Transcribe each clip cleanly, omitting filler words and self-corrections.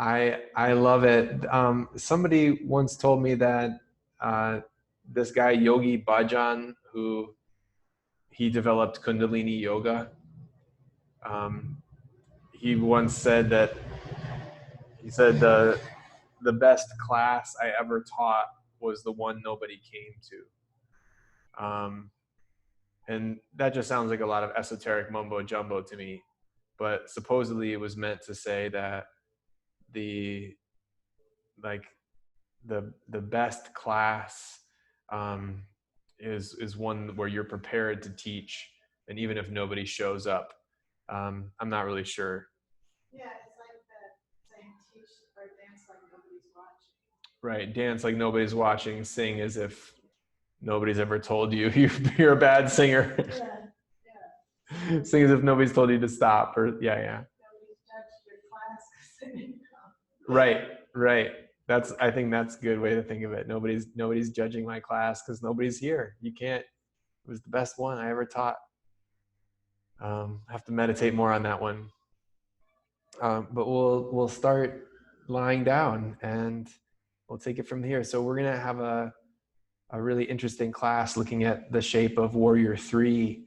I love it. Somebody once told me that this guy Yogi Bhajan, who he developed Kundalini yoga, he once said that the best class I ever taught was the one nobody came to. And that just sounds like a lot of esoteric mumbo jumbo to me. But supposedly it was meant to say that the best class is one where you're prepared to teach, and even if nobody shows up. I'm not really sure. Yeah, it's like the saying teach or dance like nobody's watching. Right, dance like nobody's watching, sing as if nobody's ever told you you're a bad singer. Yeah. Sing as if nobody's told you to stop, or yeah. Nobody's judged your class because they didn't come. Right. I think that's a good way to think of it. Nobody's judging my class because nobody's here. You can't. It was the best one I ever taught. I have to meditate more on that one. But we'll start lying down and we'll take it from here. So we're gonna have a really interesting class looking at the shape of Warrior 3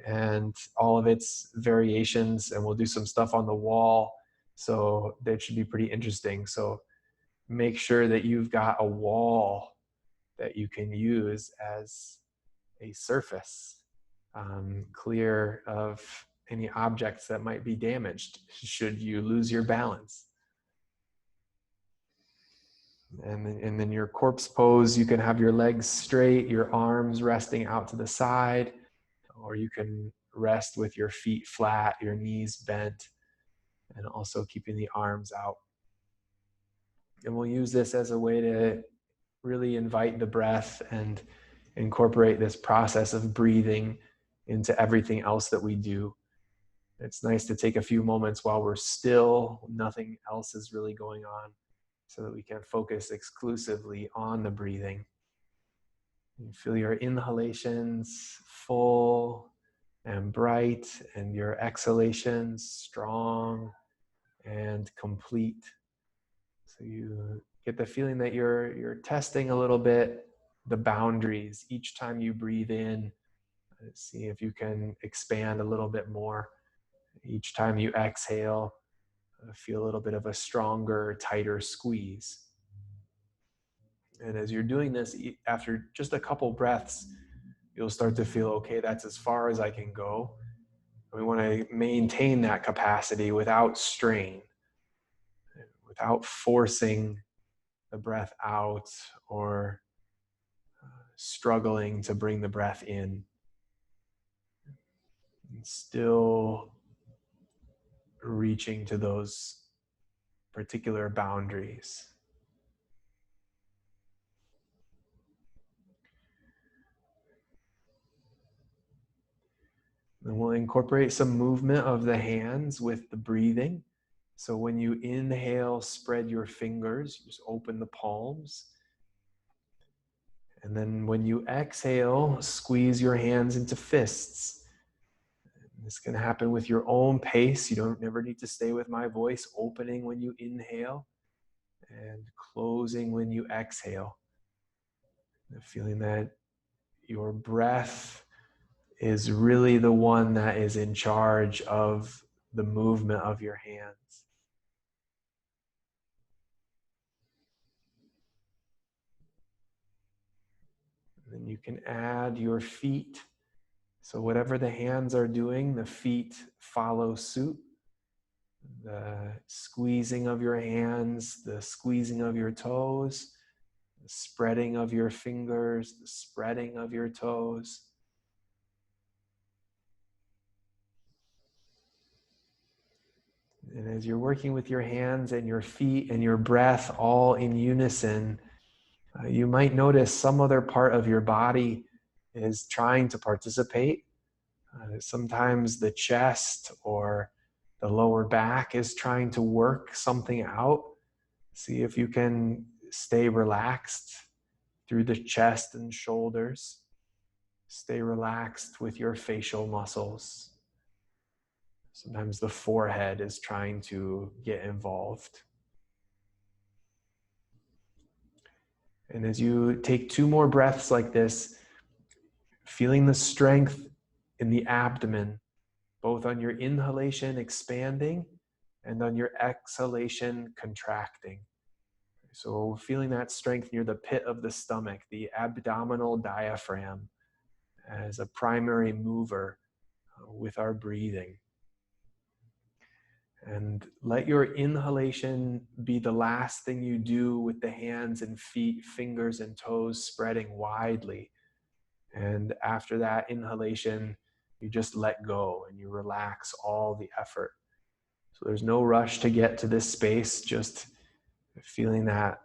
and all of its variations, and we'll do some stuff on the wall. So that should be pretty interesting. So make sure that you've got a wall that you can use as a surface, clear of any objects that might be damaged should you lose your balance. And then your corpse pose, you can have your legs straight, your arms resting out to the side, or you can rest with your feet flat, your knees bent, and also keeping the arms out. And we'll use this as a way to really invite the breath and incorporate this process of breathing into everything else that we do. It's nice to take a few moments while we're still, nothing else is really going on, so that we can focus exclusively on the breathing. You feel your inhalations full and bright, and your exhalations strong and complete. So you get the feeling that you're testing a little bit the boundaries. Each time you breathe in, see if you can expand a little bit more. Each time you exhale, feel a little bit of a stronger, tighter squeeze. And as you're doing this, after just a couple breaths, you'll start to feel, okay, that's as far as I can go. We want to maintain that capacity without strain, without forcing the breath out or struggling to bring the breath in. And still reaching to those particular boundaries. Then we'll incorporate some movement of the hands with the breathing. So when you inhale, spread your fingers, just open the palms. And then when you exhale, squeeze your hands into fists. This can happen with your own pace. You don't never need to stay with my voice, opening when you inhale and closing when you exhale. The feeling that your breath is really the one that is in charge of the movement of your hands. And then you can add your feet. So whatever the hands are doing, the feet follow suit. The squeezing of your hands, the squeezing of your toes, the spreading of your fingers, the spreading of your toes. And as you're working with your hands and your feet and your breath all in unison, you might notice some other part of your body is trying to participate. Sometimes the chest or the lower back is trying to work something out. See if you can stay relaxed through the chest and shoulders. Stay relaxed with your facial muscles. Sometimes the forehead is trying to get involved. And as you take 2 more breaths like this, feeling the strength in the abdomen, both on your inhalation expanding and on your exhalation contracting. So feeling that strength near the pit of the stomach, the abdominal diaphragm, as a primary mover with our breathing. And let your inhalation be the last thing you do with the hands and feet, fingers and toes spreading widely. And after that inhalation, you just let go and you relax all the effort. So there's no rush to get to this space, just feeling that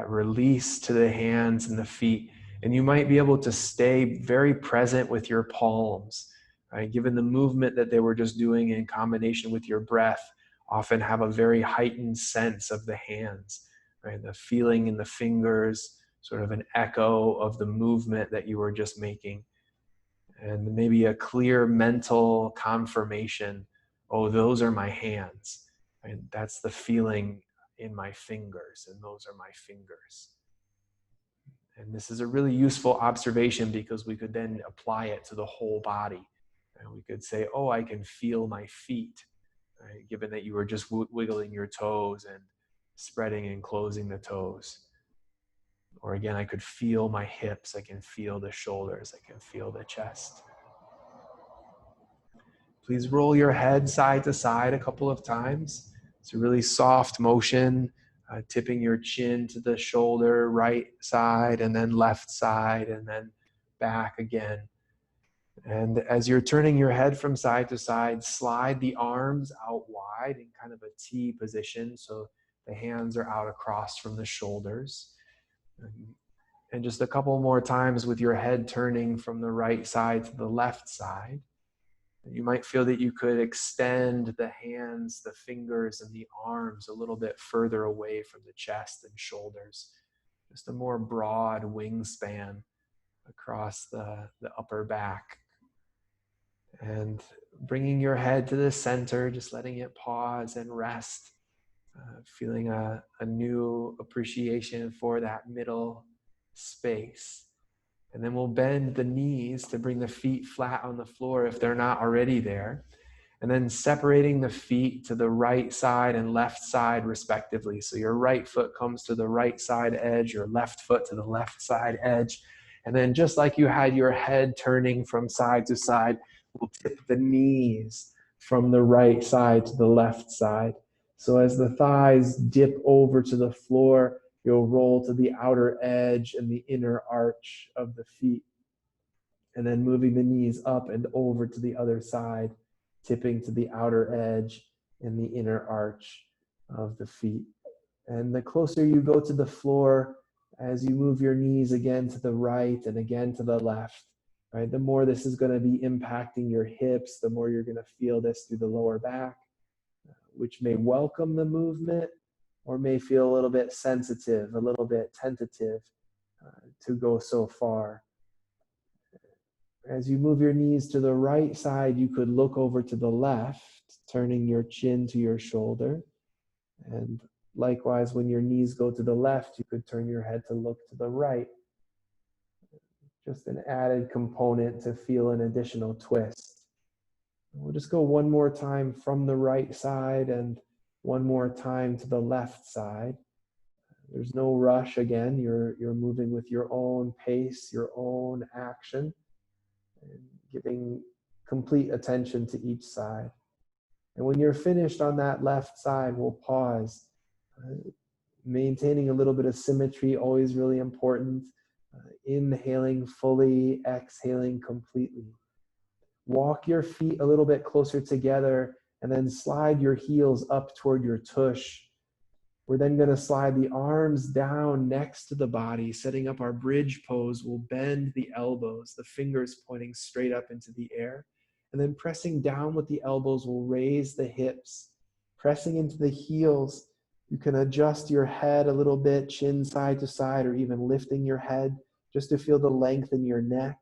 release to the hands and the feet. And you might be able to stay very present with your palms, right? Given the movement that they were just doing in combination with your breath, often have a very heightened sense of the hands, right? The feeling in the fingers, sort of an echo of the movement that you were just making. And maybe a clear mental confirmation, oh, those are my hands. Right? That's the feeling in my fingers, and those are my fingers. And this is a really useful observation because we could then apply it to the whole body. And we could say, oh, I can feel my feet, right? Given that you were just wiggling your toes and spreading and closing the toes. Or again, I could feel my hips, I can feel the shoulders, I can feel the chest. Please roll your head side to side a couple of times. It's a really soft motion, tipping your chin to the shoulder, right side, and then left side, and then back again. And as you're turning your head from side to side, slide the arms out wide in kind of a T position, so the hands are out across from the shoulders. And just a couple more times with your head turning from the right side to the left side. You might feel that you could extend the hands, the fingers, and the arms a little bit further away from the chest and shoulders. Just a more broad wingspan across the upper back. And bringing your head to the center, just letting it pause and rest, feeling a new appreciation for that middle space. And then we'll bend the knees to bring the feet flat on the floor if they're not already there. And then separating the feet to the right side and left side respectively. So your right foot comes to the right side edge, your left foot to the left side edge. And then just like you had your head turning from side to side, we'll tip the knees from the right side to the left side. So as the thighs dip over to the floor, you'll roll to the outer edge and the inner arch of the feet. And then moving the knees up and over to the other side, tipping to the outer edge and the inner arch of the feet. And the closer you go to the floor, as you move your knees again to the right and again to the left, right, the more this is going to be impacting your hips, the more you're going to feel this through the lower back, which may welcome the movement or may feel a little bit sensitive, a little bit tentative to go so far. As you move your knees to the right side, you could look over to the left, turning your chin to your shoulder. And likewise, when your knees go to the left, you could turn your head to look to the right. Just an added component to feel an additional twist. We'll just go one more time from the right side and one more time to the left side. There's no rush again. You're moving with your own pace, your own action, and giving complete attention to each side. And when you're finished on that left side, we'll pause. Maintaining a little bit of symmetry, always really important. Inhaling fully, exhaling completely. Walk your feet a little bit closer together and then slide your heels up toward your tush. We're then going to slide the arms down next to the body, setting up our bridge pose. We'll bend the elbows, the fingers pointing straight up into the air. And then pressing down with the elbows, we'll raise the hips. Pressing into the heels, you can adjust your head a little bit, chin side to side, or even lifting your head just to feel the length in your neck.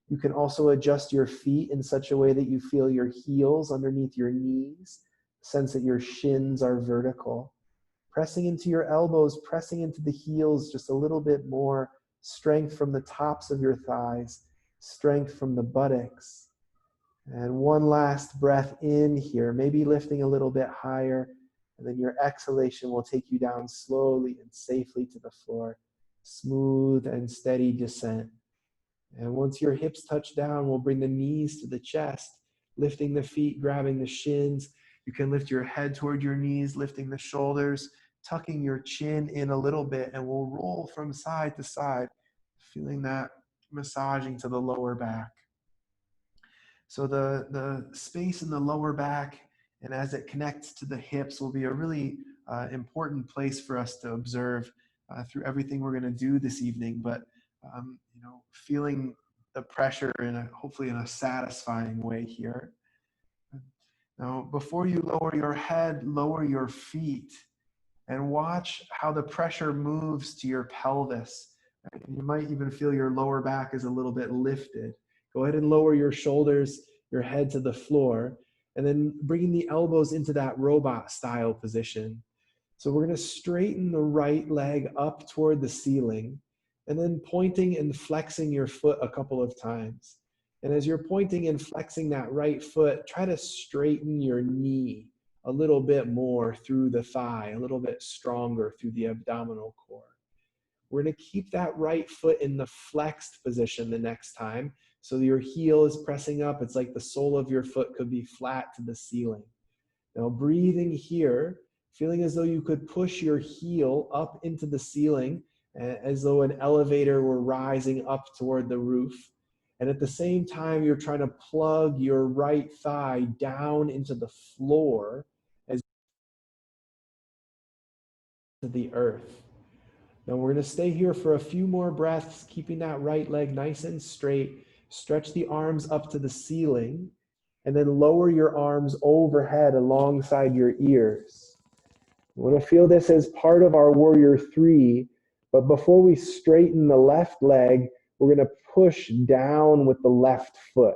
You can also adjust your feet in such a way that you feel your heels underneath your knees, sense that your shins are vertical. Pressing into your elbows, pressing into the heels just a little bit more. Strength from the tops of your thighs, strength from the buttocks. And one last breath in here, maybe lifting a little bit higher. And then your exhalation will take you down slowly and safely to the floor. Smooth and steady descent. And once your hips touch down, we'll bring the knees to the chest, lifting the feet, grabbing the shins. You can lift your head toward your knees, lifting the shoulders, tucking your chin in a little bit, and we'll roll from side to side, feeling that massaging to the lower back. So the space in the lower back, and as it connects to the hips, will be a really important place for us to observe through everything we're going to do this evening. But feeling the pressure hopefully in a satisfying way here. Now, before you lower your head, lower your feet and watch how the pressure moves to your pelvis. You might even feel your lower back is a little bit lifted. Go ahead and lower your shoulders, your head to the floor, and then bringing the elbows into that robot style position. So we're going to straighten the right leg up toward the ceiling, and then pointing and flexing your foot a couple of times. And as you're pointing and flexing that right foot, try to straighten your knee a little bit more through the thigh, a little bit stronger through the abdominal core. We're going to keep that right foot in the flexed position the next time. So your heel is pressing up. It's like the sole of your foot could be flat to the ceiling. Now breathing here, feeling as though you could push your heel up into the ceiling, as though an elevator were rising up toward the roof. And at the same time, you're trying to plug your right thigh down into the floor as to the earth. Now we're going to stay here for a few more breaths, keeping that right leg nice and straight. Stretch the arms up to the ceiling, and then lower your arms overhead alongside your ears. We want to feel this as part of our warrior three, but before we straighten the left leg, we're going to push down with the left foot,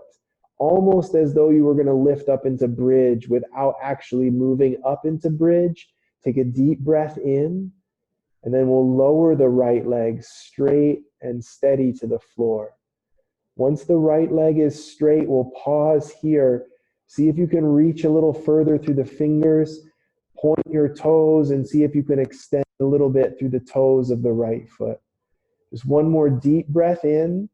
almost as though you were going to lift up into bridge without actually moving up into bridge. Take a deep breath in, and then we'll lower the right leg straight and steady to the floor. Once the right leg is straight, we'll pause here. See if you can reach a little further through the fingers. Point your toes and see if you can extend a little bit through the toes of the right foot. Just one more deep breath in,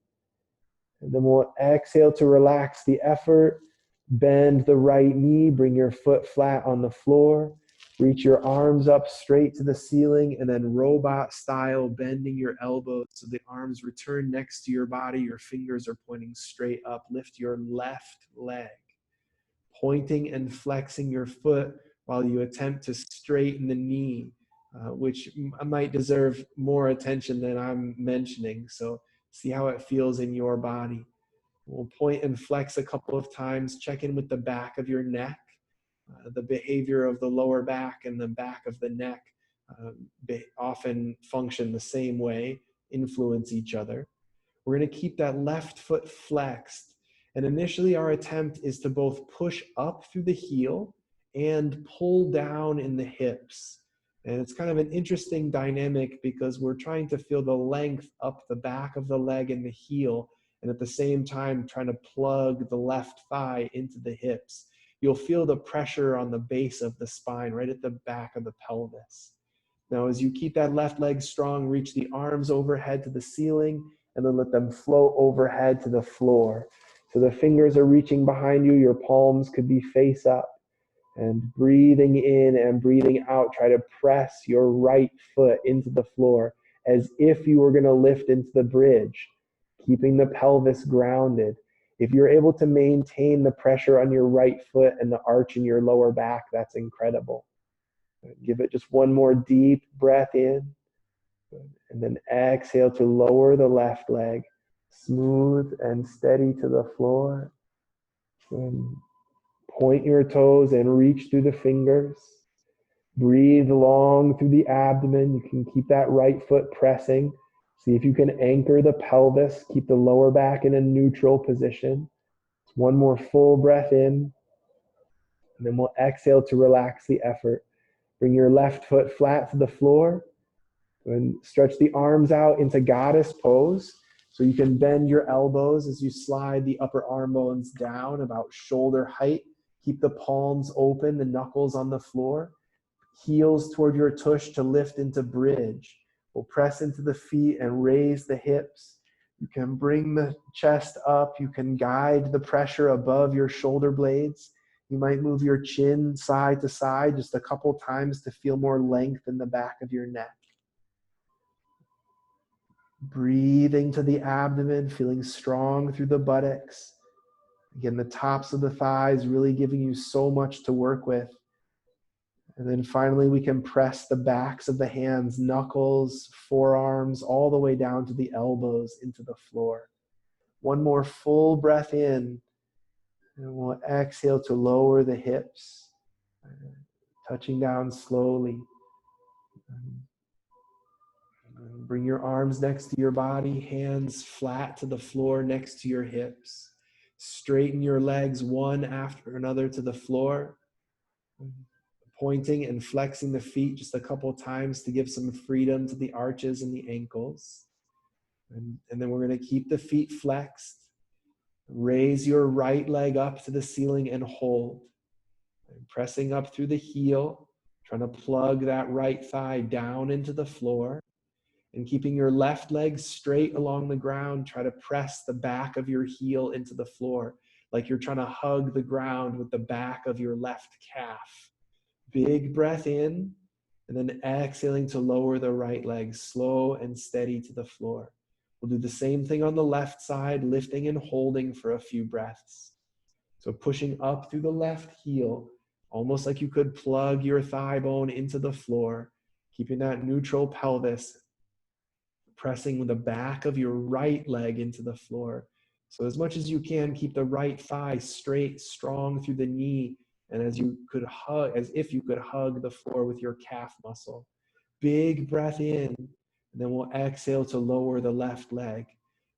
and then we'll exhale to relax the effort. Bend the right knee, bring your foot flat on the floor. Reach your arms up straight to the ceiling, and then robot style, bending your elbows so the arms return next to your body. Your fingers are pointing straight up. Lift your left leg, pointing and flexing your foot while you attempt to straighten the knee, which might deserve more attention than I'm mentioning. So see how it feels in your body. We'll point and flex a couple of times. Check in with the back of your neck. The behavior of the lower back and the back of the neck often function the same way, influence each other. We're going to keep that left foot flexed. And initially our attempt is to both push up through the heel and pull down in the hips. And it's kind of an interesting dynamic because we're trying to feel the length up the back of the leg and the heel, and at the same time trying to plug the left thigh into the hips. You'll feel the pressure on the base of the spine, right at the back of the pelvis. Now, as you keep that left leg strong, reach the arms overhead to the ceiling, and then let them float overhead to the floor. So the fingers are reaching behind you, your palms could be face up. And breathing in and breathing out, try to press your right foot into the floor as if you were going to lift into the bridge, keeping the pelvis grounded. If you're able to maintain the pressure on your right foot and the arch in your lower back, that's incredible. Give it just one more deep breath in, and then exhale to lower the left leg, smooth and steady to the floor. And point your toes and reach through the fingers. Breathe long through the abdomen. You can keep that right foot pressing. See if you can anchor the pelvis. Keep the lower back in a neutral position. One more full breath in. And then we'll exhale to relax the effort. Bring your left foot flat to the floor and stretch the arms out into goddess pose. So you can bend your elbows as you slide the upper arm bones down about shoulder height. Keep the palms open, the knuckles on the floor. Heels toward your tush to lift into bridge. We'll press into the feet and raise the hips. You can bring the chest up. You can guide the pressure above your shoulder blades. You might move your chin side to side just a couple times to feel more length in the back of your neck. Breathing to the abdomen, feeling strong through the buttocks. Again, the tops of the thighs really giving you so much to work with. And then finally, we can press the backs of the hands, knuckles, forearms, all the way down to the elbows into the floor. One more full breath in, and we'll exhale to lower the hips, touching down slowly. Bring your arms next to your body, hands flat to the floor next to your hips. Straighten your legs one after another to the floor. Pointing and flexing the feet just a couple times to give some freedom to the arches and the ankles. And then we're going to keep the feet flexed. Raise your right leg up to the ceiling and hold. And pressing up through the heel, trying to plug that right thigh down into the floor. And keeping your left leg straight along the ground, try to press the back of your heel into the floor, like you're trying to hug the ground with the back of your left calf. Big breath in, and then exhaling to lower the right leg, slow and steady to the floor. We'll do the same thing on the left side, lifting and holding for a few breaths. So pushing up through the left heel, almost like you could plug your thigh bone into the floor, keeping that neutral pelvis, pressing with the back of your right leg into the floor. So as much as you can, keep the right thigh straight, strong through the knee, and as if you could hug the floor with your calf muscle. Big breath in, and then we'll exhale to lower the left leg.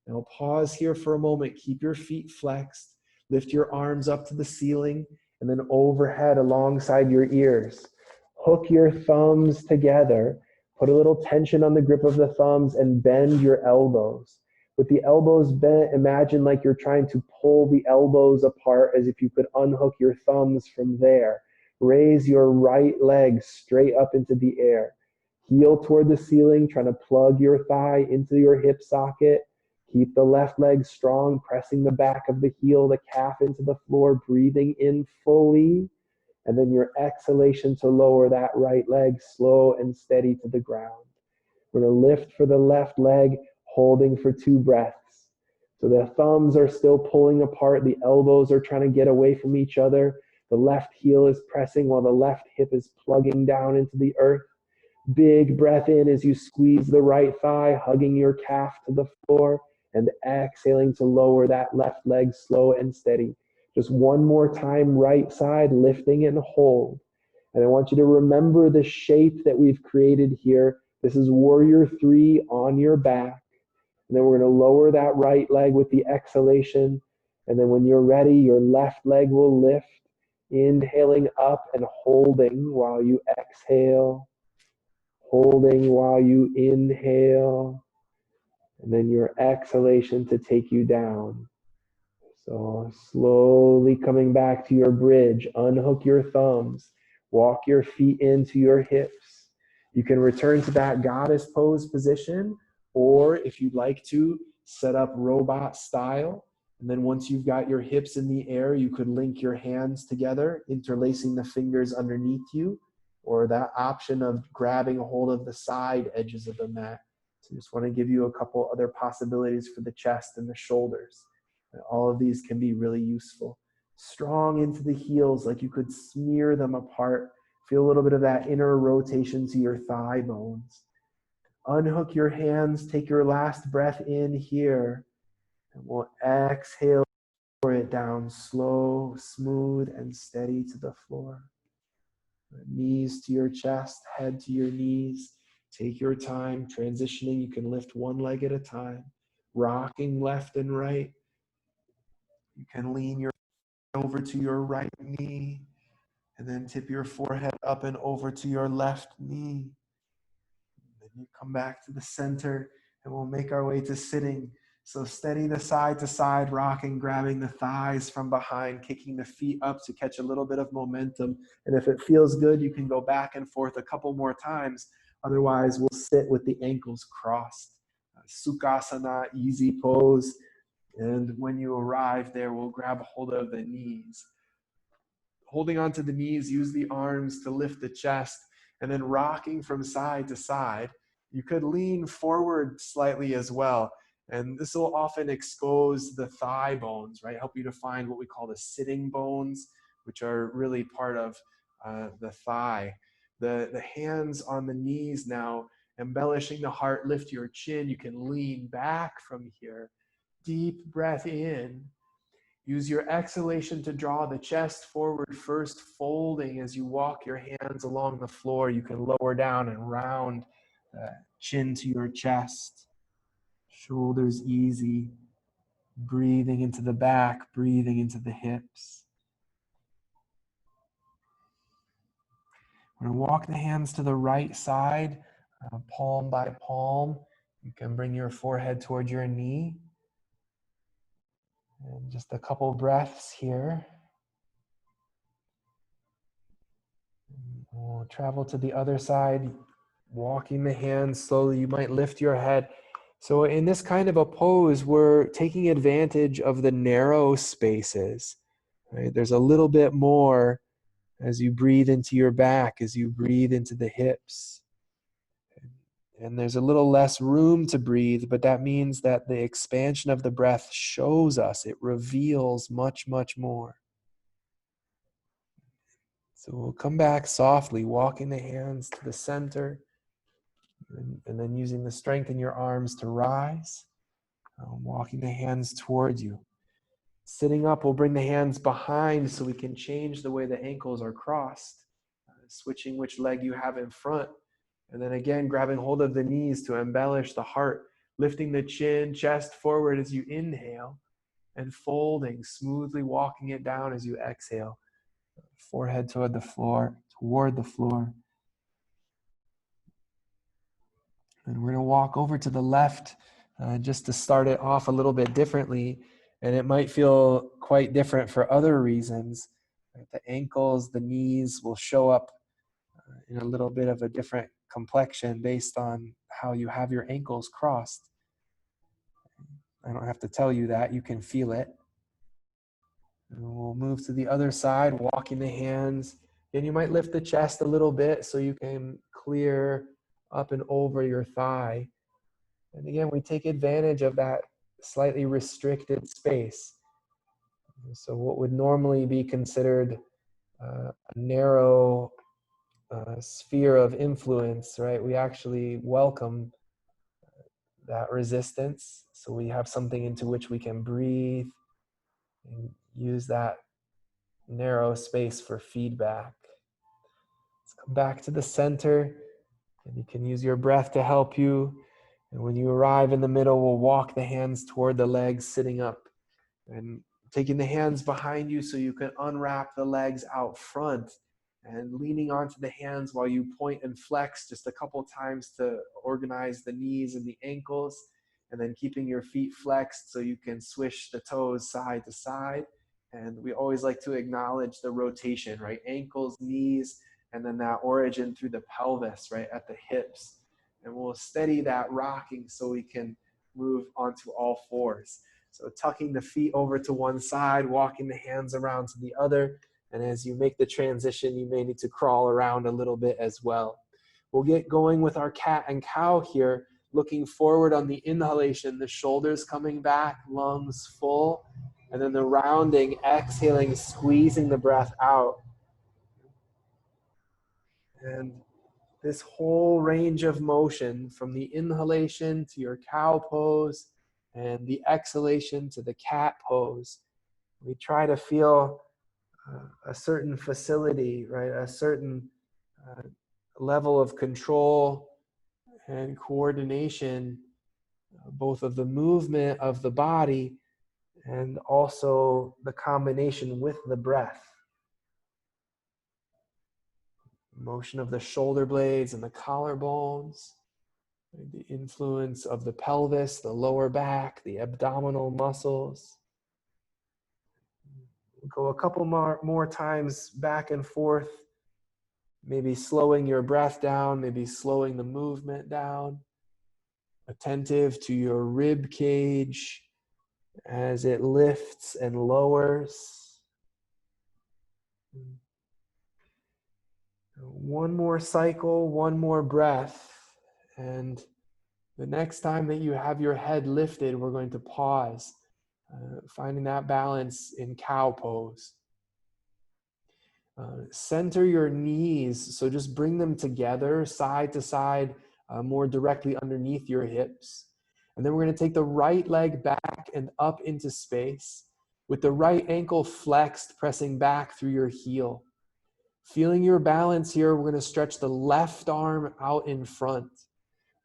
Now pause here for a moment. Keep your feet flexed. Lift your arms up to the ceiling, and then overhead alongside your ears. Hook your thumbs together. Put a little tension on the grip of the thumbs and bend your elbows. With the elbows bent, imagine like you're trying to pull the elbows apart as if you could unhook your thumbs from there. Raise your right leg straight up into the air. Heel toward the ceiling, trying to plug your thigh into your hip socket. Keep the left leg strong, pressing the back of the heel, the calf into the floor, breathing in fully. And then your exhalation to lower that right leg slow and steady to the ground. We're going to lift for the left leg, holding for 2 breaths. So the thumbs are still pulling apart. The elbows are trying to get away from each other. The left heel is pressing while the left hip is plugging down into the earth. Big breath in as you squeeze the right thigh, hugging your calf to the floor, and exhaling to lower that left leg slow and steady. Just one more time, right side, lifting and hold. And I want you to remember the shape that we've created here. This is warrior 3 on your back. And then we're going to lower that right leg with the exhalation. And then when you're ready, your left leg will lift, inhaling up and holding while you exhale. Holding while you inhale, and then your exhalation to take you down. So slowly coming back to your bridge, unhook your thumbs, walk your feet into your hips. You can return to that goddess pose position, or if you'd like to, set up robot style. And then once you've got your hips in the air, you could link your hands together, interlacing the fingers underneath you, or that option of grabbing a hold of the side edges of the mat. So just want to give you a couple other possibilities for the chest and the shoulders. And all of these can be really useful. Strong into the heels, like you could smear them apart. Feel a little bit of that inner rotation to your thigh bones. Unhook your hands, take your last breath in here, and we'll exhale it down slow, smooth, and steady to the floor. Knees to your chest, head to your knees. Take your time transitioning. You can lift one leg at a time, rocking left and right. You can lean your over to your right knee, And then tip your forehead up and over to your left knee. Then you come back to the center, and we'll make our way to sitting. So steady the side to side, rocking, grabbing the thighs from behind, kicking the feet up to catch a little bit of momentum. And if it feels good, you can go back and forth a couple more times. Otherwise, we'll sit with the ankles crossed. Sukhasana, easy pose. And when you arrive there, we'll grab hold of the knees. Holding onto the knees, use the arms to lift the chest, and then rocking from side to side. You could lean forward slightly as well. And this will often expose the thigh bones, right? Help you to find what we call the sitting bones, which are really part of the thigh. The hands on the knees now, embellishing the heart, lift your chin. You can lean back from here. Deep breath in. Use your exhalation to draw the chest forward first, folding as you walk your hands along the floor. You can lower down and round chin to your chest. Shoulders easy. Breathing into the back, breathing into the hips. We're going to walk the hands to the right side, palm by palm. You can bring your forehead toward your knee. And just a couple breaths here. We'll travel to the other side, walking the hands slowly. You might lift your head. So in this kind of a pose, we're taking advantage of the narrow spaces. Right? There's a little bit more as you breathe into your back, as you breathe into the hips. And there's a little less room to breathe, but that means that the expansion of the breath shows us, it reveals much, much more. So we'll come back softly, walking the hands to the center, and then using the strength in your arms to rise, walking the hands towards you. Sitting up, we'll bring the hands behind so we can change the way the ankles are crossed, switching which leg you have in front. And then again, grabbing hold of the knees to embellish the heart, lifting the chin, chest forward as you inhale, and folding, smoothly walking it down as you exhale. Forehead toward the floor. And we're going to walk over to the left just to start it off a little bit differently. And it might feel quite different for other reasons. Right? The ankles, the knees will show up in a little bit of a different complexion based on how you have your ankles crossed. I don't have to tell you that. You can feel it. And we'll move to the other side, walking the hands. And you might lift the chest a little bit so you can clear up and over your thigh. And again, we take advantage of that slightly restricted space. So what would normally be considered a narrow sphere of influence, right? We actually welcome that resistance. So we have something into which we can breathe and use that narrow space for feedback. Let's come back to the center, and you can use your breath to help you. And when you arrive in the middle, we'll walk the hands toward the legs, sitting up and taking the hands behind you so you can unwrap the legs out front and leaning onto the hands while you point and flex just a couple times to organize the knees and the ankles, and then keeping your feet flexed so you can swish the toes side to side. And we always like to acknowledge the rotation, right? Ankles, knees, and then that origin through the pelvis, right, at the hips. And we'll steady that rocking so we can move onto all fours. So tucking the feet over to one side, walking the hands around to the other. And as you make the transition, you may need to crawl around a little bit as well. We'll get going with our cat and cow here, looking forward on the inhalation, the shoulders coming back, lungs full, and then the rounding, exhaling, squeezing the breath out. And this whole range of motion from the inhalation to your cow pose and the exhalation to the cat pose, we try to feel a certain facility, right? A certain level of control and coordination, both of the movement of the body and also the combination with the breath. Motion of the shoulder blades and the collarbones. The influence of the pelvis, the lower back, the abdominal muscles. Go a couple more times back and forth, maybe slowing your breath down, maybe slowing the movement down. Attentive to your rib cage as it lifts and lowers. One more cycle, one more breath, and the next time that you have your head lifted, we're going to pause, finding that balance in cow pose. Center your knees, so just bring them together, side to side, more directly underneath your hips. And then we're going to take the right leg back and up into space, with the right ankle flexed, pressing back through your heel. Feeling your balance here, we're going to stretch the left arm out in front.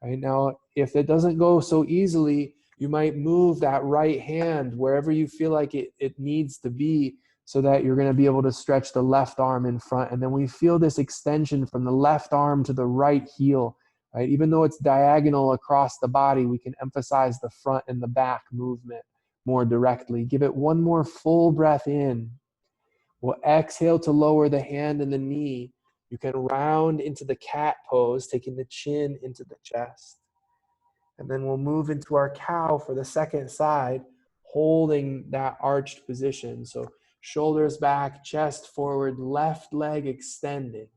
Right now, if it doesn't go so easily, you might move that right hand wherever you feel like it needs to be, so that you're going to be able to stretch the left arm in front. And then we feel this extension from the left arm to the right heel, right? Even though it's diagonal across the body, we can emphasize the front and the back movement more directly. Give it one more full breath in. We'll exhale to lower the hand and the knee. You can round into the cat pose, taking the chin into the chest. And then we'll move into our cow for the second side, holding that arched position. So shoulders back, chest forward, left leg extending.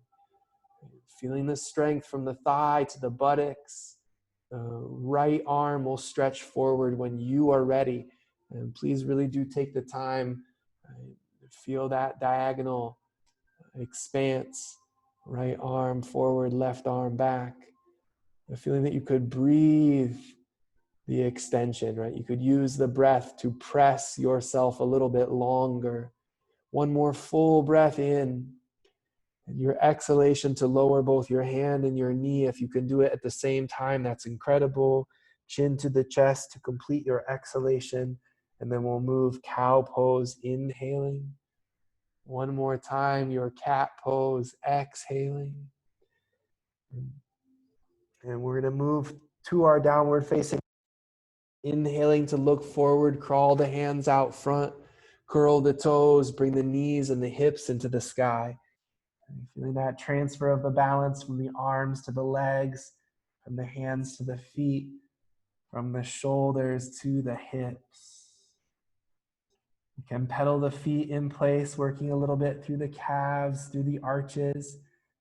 Feeling the strength from the thigh to the buttocks. Right arm will stretch forward when you are ready. And please really do take the time. Feel that diagonal expanse. Right arm forward, left arm back. The feeling that you could breathe the extension, right? You could use the breath to press yourself a little bit longer. One more full breath in. And your exhalation to lower both your hand and your knee. If you can do it at the same time, that's incredible. Chin to the chest to complete your exhalation. And then we'll move cow pose, inhaling. One more time, your cat pose, exhaling. And we're going to move to our downward facing. Inhaling to look forward, crawl the hands out front, curl the toes, bring the knees and the hips into the sky. And feeling that transfer of the balance from the arms to the legs, from the hands to the feet, from the shoulders to the hips. You can pedal the feet in place, working a little bit through the calves, through the arches.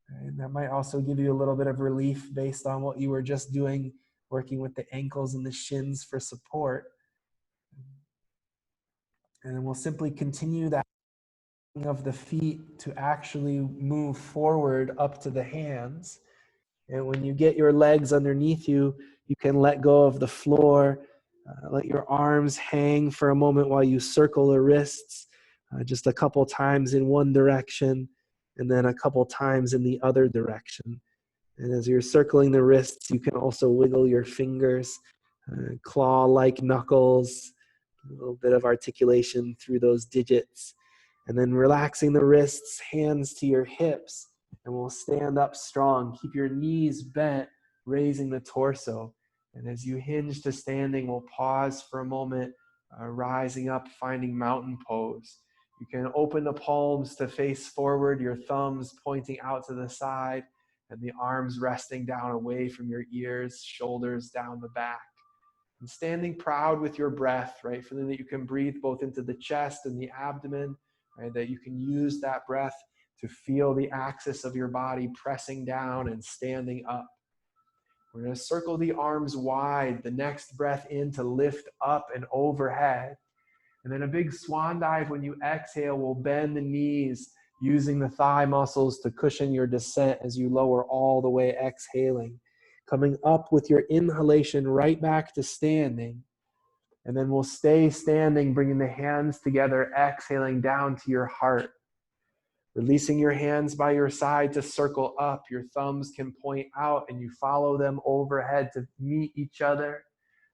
And that might also give you a little bit of relief based on what you were just doing, working with the ankles and the shins for support. And then we'll simply continue that of the feet to actually move forward up to the hands. And when you get your legs underneath you, you can let go of the floor. Let your arms hang for a moment while you circle the wrists, just a couple times in one direction and then a couple times in the other direction. And as you're circling the wrists, you can also wiggle your fingers, claw-like knuckles, a little bit of articulation through those digits. And then relaxing the wrists, hands to your hips, and we'll stand up strong. Keep your knees bent, raising the torso. And as you hinge to standing, we'll pause for a moment, rising up, finding mountain pose. You can open the palms to face forward, your thumbs pointing out to the side, and the arms resting down away from your ears, shoulders down the back. And standing proud with your breath, right? Feeling that you can breathe both into the chest and the abdomen, right? That you can use that breath to feel the axis of your body pressing down and standing up. We're going to circle the arms wide. The next breath in to lift up and overhead. And then a big swan dive when you exhale. We'll bend the knees, using the thigh muscles to cushion your descent as you lower all the way, exhaling. Coming up with your inhalation right back to standing. And then we'll stay standing, bringing the hands together, exhaling down to your heart. Releasing your hands by your side to circle up. Your thumbs can point out and you follow them overhead to meet each other.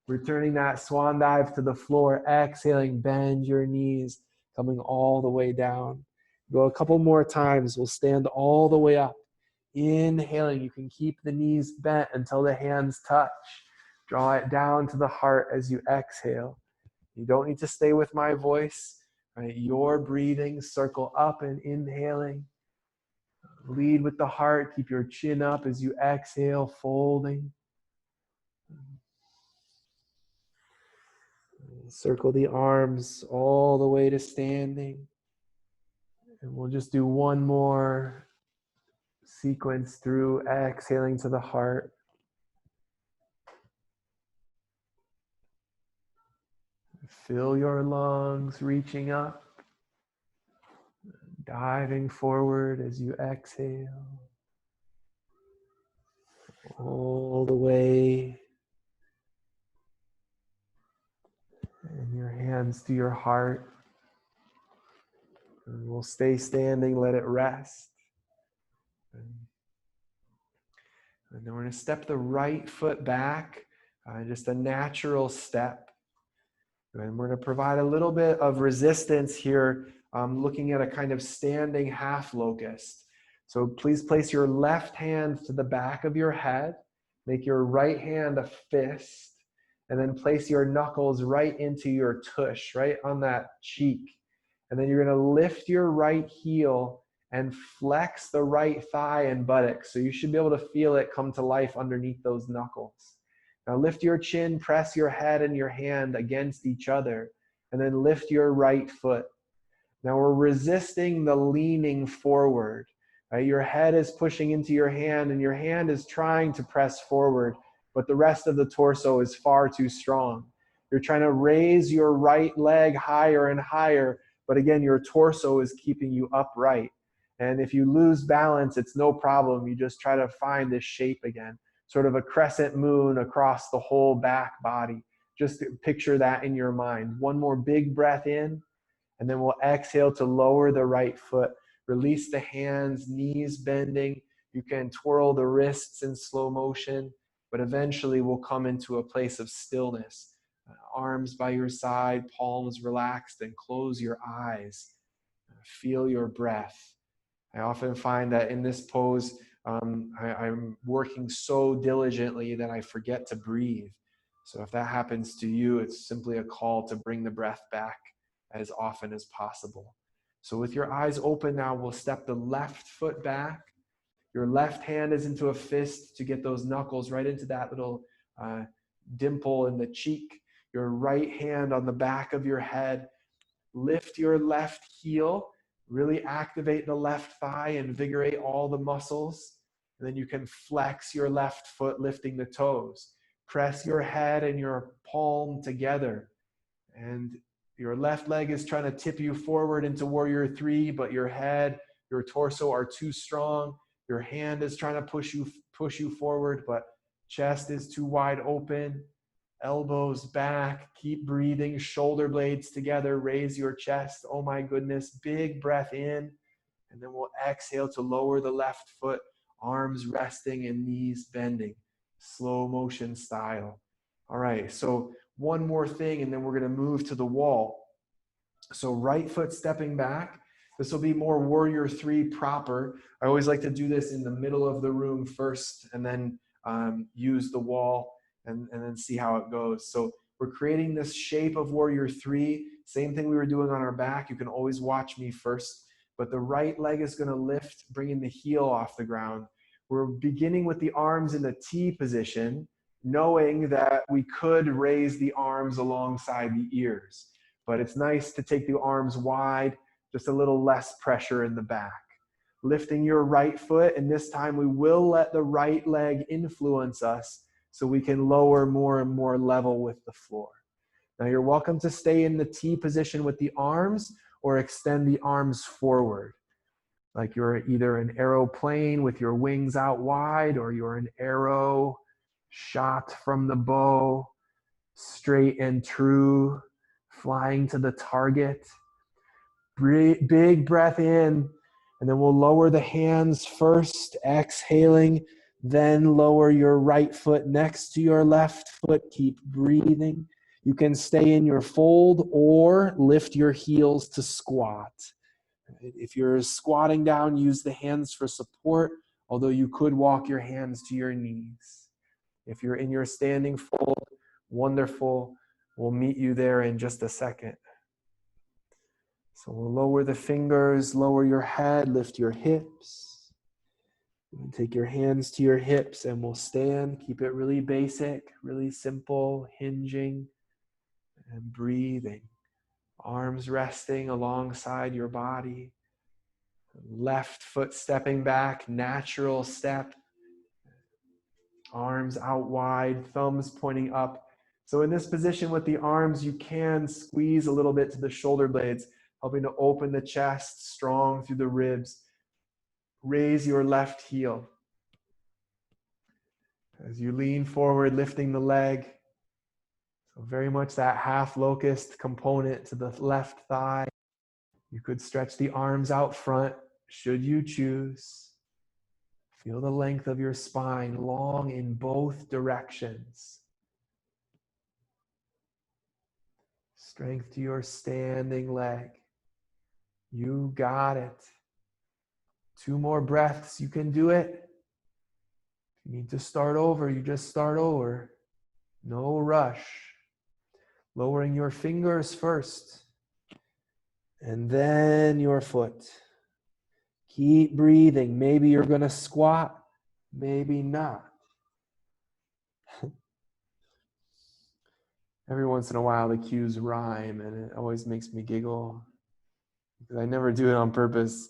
Returning that swan dive to the floor, exhaling, bend your knees, coming all the way down. Go a couple more times. We'll stand all the way up. Inhaling, you can keep the knees bent until the hands touch. Draw it down to the heart as you exhale. You don't need to stay with my voice, right? Your breathing, circle up and inhaling. Lead with the heart, keep your chin up as you exhale, folding. Circle the arms all the way to standing. And we'll just do one more sequence through exhaling to the heart. Fill your lungs, reaching up, diving forward as you exhale. All the way. And your hands to your heart. And we'll stay standing, let it rest. And then we're going to step the right foot back, just a natural step. And we're going to provide a little bit of resistance here, looking at a kind of standing half locust. So please place your left hand to the back of your head, make your right hand a fist, and then place your knuckles right into your tush, right on that cheek. And then you're going to lift your right heel and flex the right thigh and buttocks. So you should be able to feel it come to life underneath those knuckles. Now lift your chin, press your head and your hand against each other, and then lift your right foot. Now we're resisting the leaning forward. Right? Your head is pushing into your hand, and your hand is trying to press forward, but the rest of the torso is far too strong. You're trying to raise your right leg higher and higher, but again, your torso is keeping you upright. And if you lose balance, it's no problem. You just try to find this shape again. Sort of a crescent moon across the whole back body. Just picture that in your mind. One more big breath in, and then we'll exhale to lower the right foot. Release the hands, knees bending. You can twirl the wrists in slow motion, but eventually we'll come into a place of stillness. Arms by your side, palms relaxed, and close your eyes. Feel your breath. I often find that in this pose, I'm working so diligently that I forget to breathe. So if that happens to you, it's simply a call to bring the breath back as often as possible. So with your eyes open now, we'll step the left foot back. Your left hand is into a fist to get those knuckles right into that little dimple in the cheek. Your right hand on the back of your head. Lift your left heel. Really activate the left thigh, invigorate all the muscles. And then you can flex your left foot, lifting the toes. Press your head and your palm together. And your left leg is trying to tip you forward into warrior three, but your head, your torso are too strong. Your hand is trying to push you forward, but chest is too wide open. Elbows back, keep breathing, shoulder blades together, raise your chest. Oh my goodness, big breath in, and then we'll exhale to lower the left foot, arms resting and knees bending, slow motion style. All right, so one more thing, and then we're gonna move to the wall. So right foot stepping back. This will be more warrior three proper. I always like to do this in the middle of the room first, and then use the wall and then see how it goes. So we're creating this shape of warrior three. Same thing we were doing on our back. You can always watch me first. But the right leg is going to lift, bringing the heel off the ground. We're beginning with the arms in the T position, knowing that we could raise the arms alongside the ears. But it's nice to take the arms wide, just a little less pressure in the back. Lifting your right foot, and this time we will let the right leg influence us so we can lower more and more level with the floor. Now you're welcome to stay in the T position with the arms or extend the arms forward. Like you're either an aeroplane with your wings out wide, or you're an arrow shot from the bow, straight and true, flying to the target. Big breath in, and then we'll lower the hands first, exhaling, then lower your right foot next to your left foot. Keep breathing. You can stay in your fold or lift your heels to squat. If you're squatting down, use the hands for support, although you could walk your hands to your knees. If you're in your standing fold, wonderful. We'll meet you there in just a second. So we'll lower the fingers, lower your head, lift your hips. And take your hands to your hips and we'll stand. Keep it really basic, really simple, hinging and breathing. Arms resting alongside your body. Left foot stepping back, natural step. Arms out wide, thumbs pointing up. So in this position with the arms, you can squeeze a little bit to the shoulder blades, helping to open the chest, strong through the ribs. Raise your left heel. As you lean forward, lifting the leg. So very much that half locust component to the left thigh. You could stretch the arms out front, should you choose. Feel the length of your spine, long in both directions. Strength to your standing leg. You got it. 2 more breaths, you can do it. If you need to start over, you just start over. No rush. Lowering your fingers first, and then your foot. Keep breathing. Maybe you're going to squat, maybe not. Every once in a while, the cues rhyme, and it always makes me giggle because I never do it on purpose.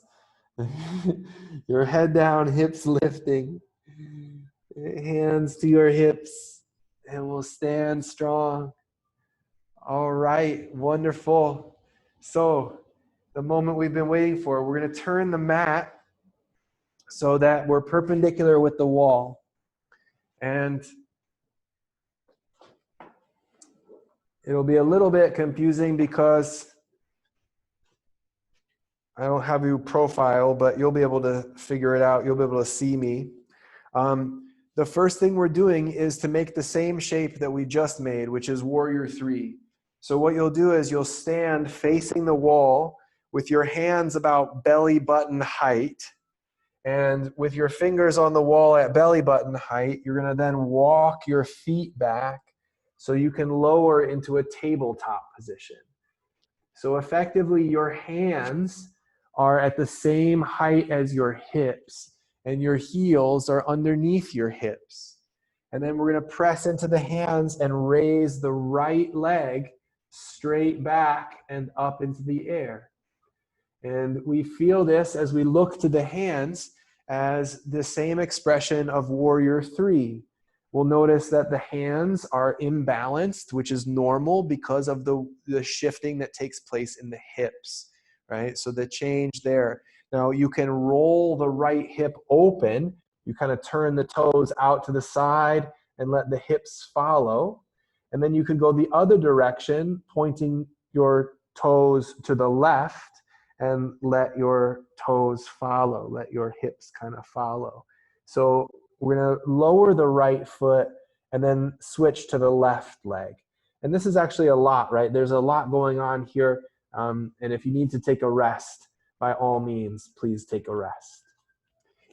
Your head down, hips lifting, hands to your hips, and we'll stand strong. All right, wonderful. So, the moment we've been waiting for, we're going to turn the mat so that we're perpendicular with the wall. And it'll be a little bit confusing because I don't have you profile, but you'll be able to figure it out. You'll be able to see me. The first thing we're doing is to make the same shape that we just made, which is Warrior 3. So what you'll do is you'll stand facing the wall with your hands about belly button height. And with your fingers on the wall at belly button height, you're going to then walk your feet back so you can lower into a tabletop position. So effectively, your hands are at the same height as your hips, and your heels are underneath your hips. And then we're going to press into the hands and raise the right leg straight back and up into the air. And we feel this as we look to the hands as the same expression of Warrior 3. We'll notice that the hands are imbalanced, which is normal because of the shifting that takes place in the hips, right? So the change there. Now you can roll the right hip open. You kind of turn the toes out to the side and let the hips follow. And then you can go the other direction, pointing your toes to the left and let your toes follow, let your hips kind of follow. So we're going to lower the right foot and then switch to the left leg. And this is actually a lot, right? There's a lot going on here. And if you need to take a rest, by all means, please take a rest.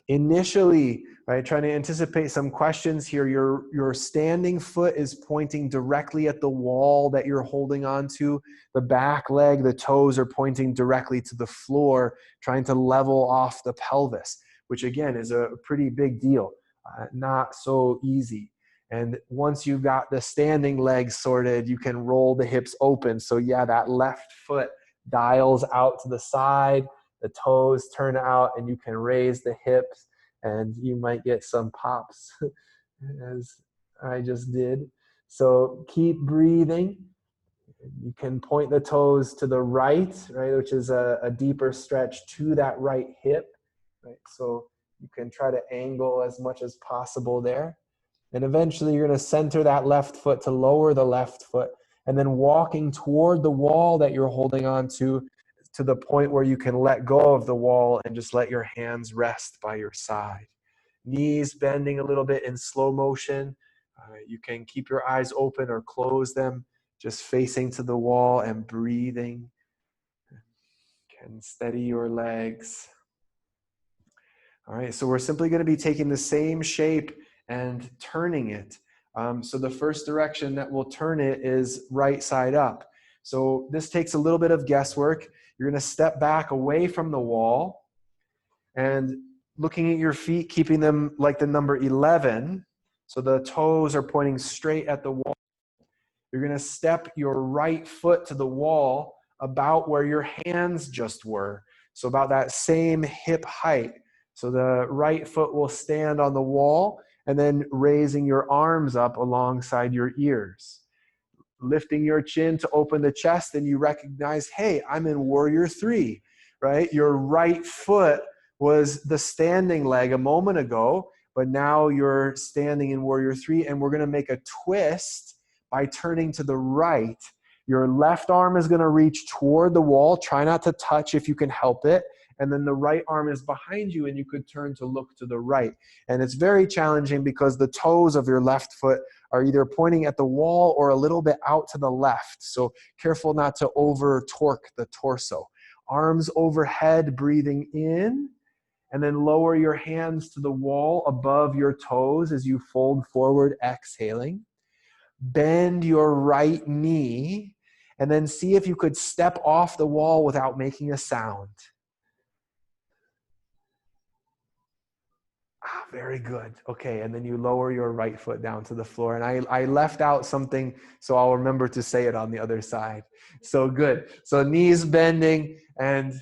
Initially, right, trying to anticipate some questions here, your standing foot is pointing directly at the wall that you're holding onto. The back leg, the toes are pointing directly to the floor, trying to level off the pelvis, which again is a pretty big deal. Not so easy. And once you've got the standing legs sorted, you can roll the hips open. So yeah, that left foot dials out to the side, the toes turn out, and you can raise the hips, and you might get some pops as I just did. So keep breathing. You can point the toes to the right, which is a deeper stretch to that right hip, right? So you can try to angle as much as possible there. And eventually you're going to center that left foot to lower the left foot, and then walking toward the wall that you're holding on to the point where you can let go of the wall and just let your hands rest by your side. Knees bending a little bit in slow motion. You can keep your eyes open or close them, just facing to the wall and breathing. You can steady your legs. All right, so we're simply going to be taking the same shape and turning it. So the first direction that we'll turn it is right side up. So this takes a little bit of guesswork. You're going to step back away from the wall and looking at your feet, keeping them like the number 11. So the toes are pointing straight at the wall. You're going to step your right foot to the wall about where your hands just were. So about that same hip height. So the right foot will stand on the wall and then raising your arms up alongside your ears. Lifting your chin to open the chest, and you recognize, hey, I'm in warrior 3, right? Your right foot was the standing leg a moment ago, but now you're standing in warrior 3, and we're going to make a twist by turning to the right. Your left arm is going to reach toward the wall. Try not to touch if you can help it. And then the right arm is behind you, and you could turn to look to the right. And it's very challenging because the toes of your left foot are either pointing at the wall or a little bit out to the left. So careful not to over torque the torso. Arms overhead, breathing in, and then lower your hands to the wall above your toes as you fold forward, exhaling. Bend your right knee, and then see if you could step off the wall without making a sound. Very good. Okay, and then you lower your right foot down to the floor. And I left out something, so I'll remember to say it on the other side. So good. So knees bending and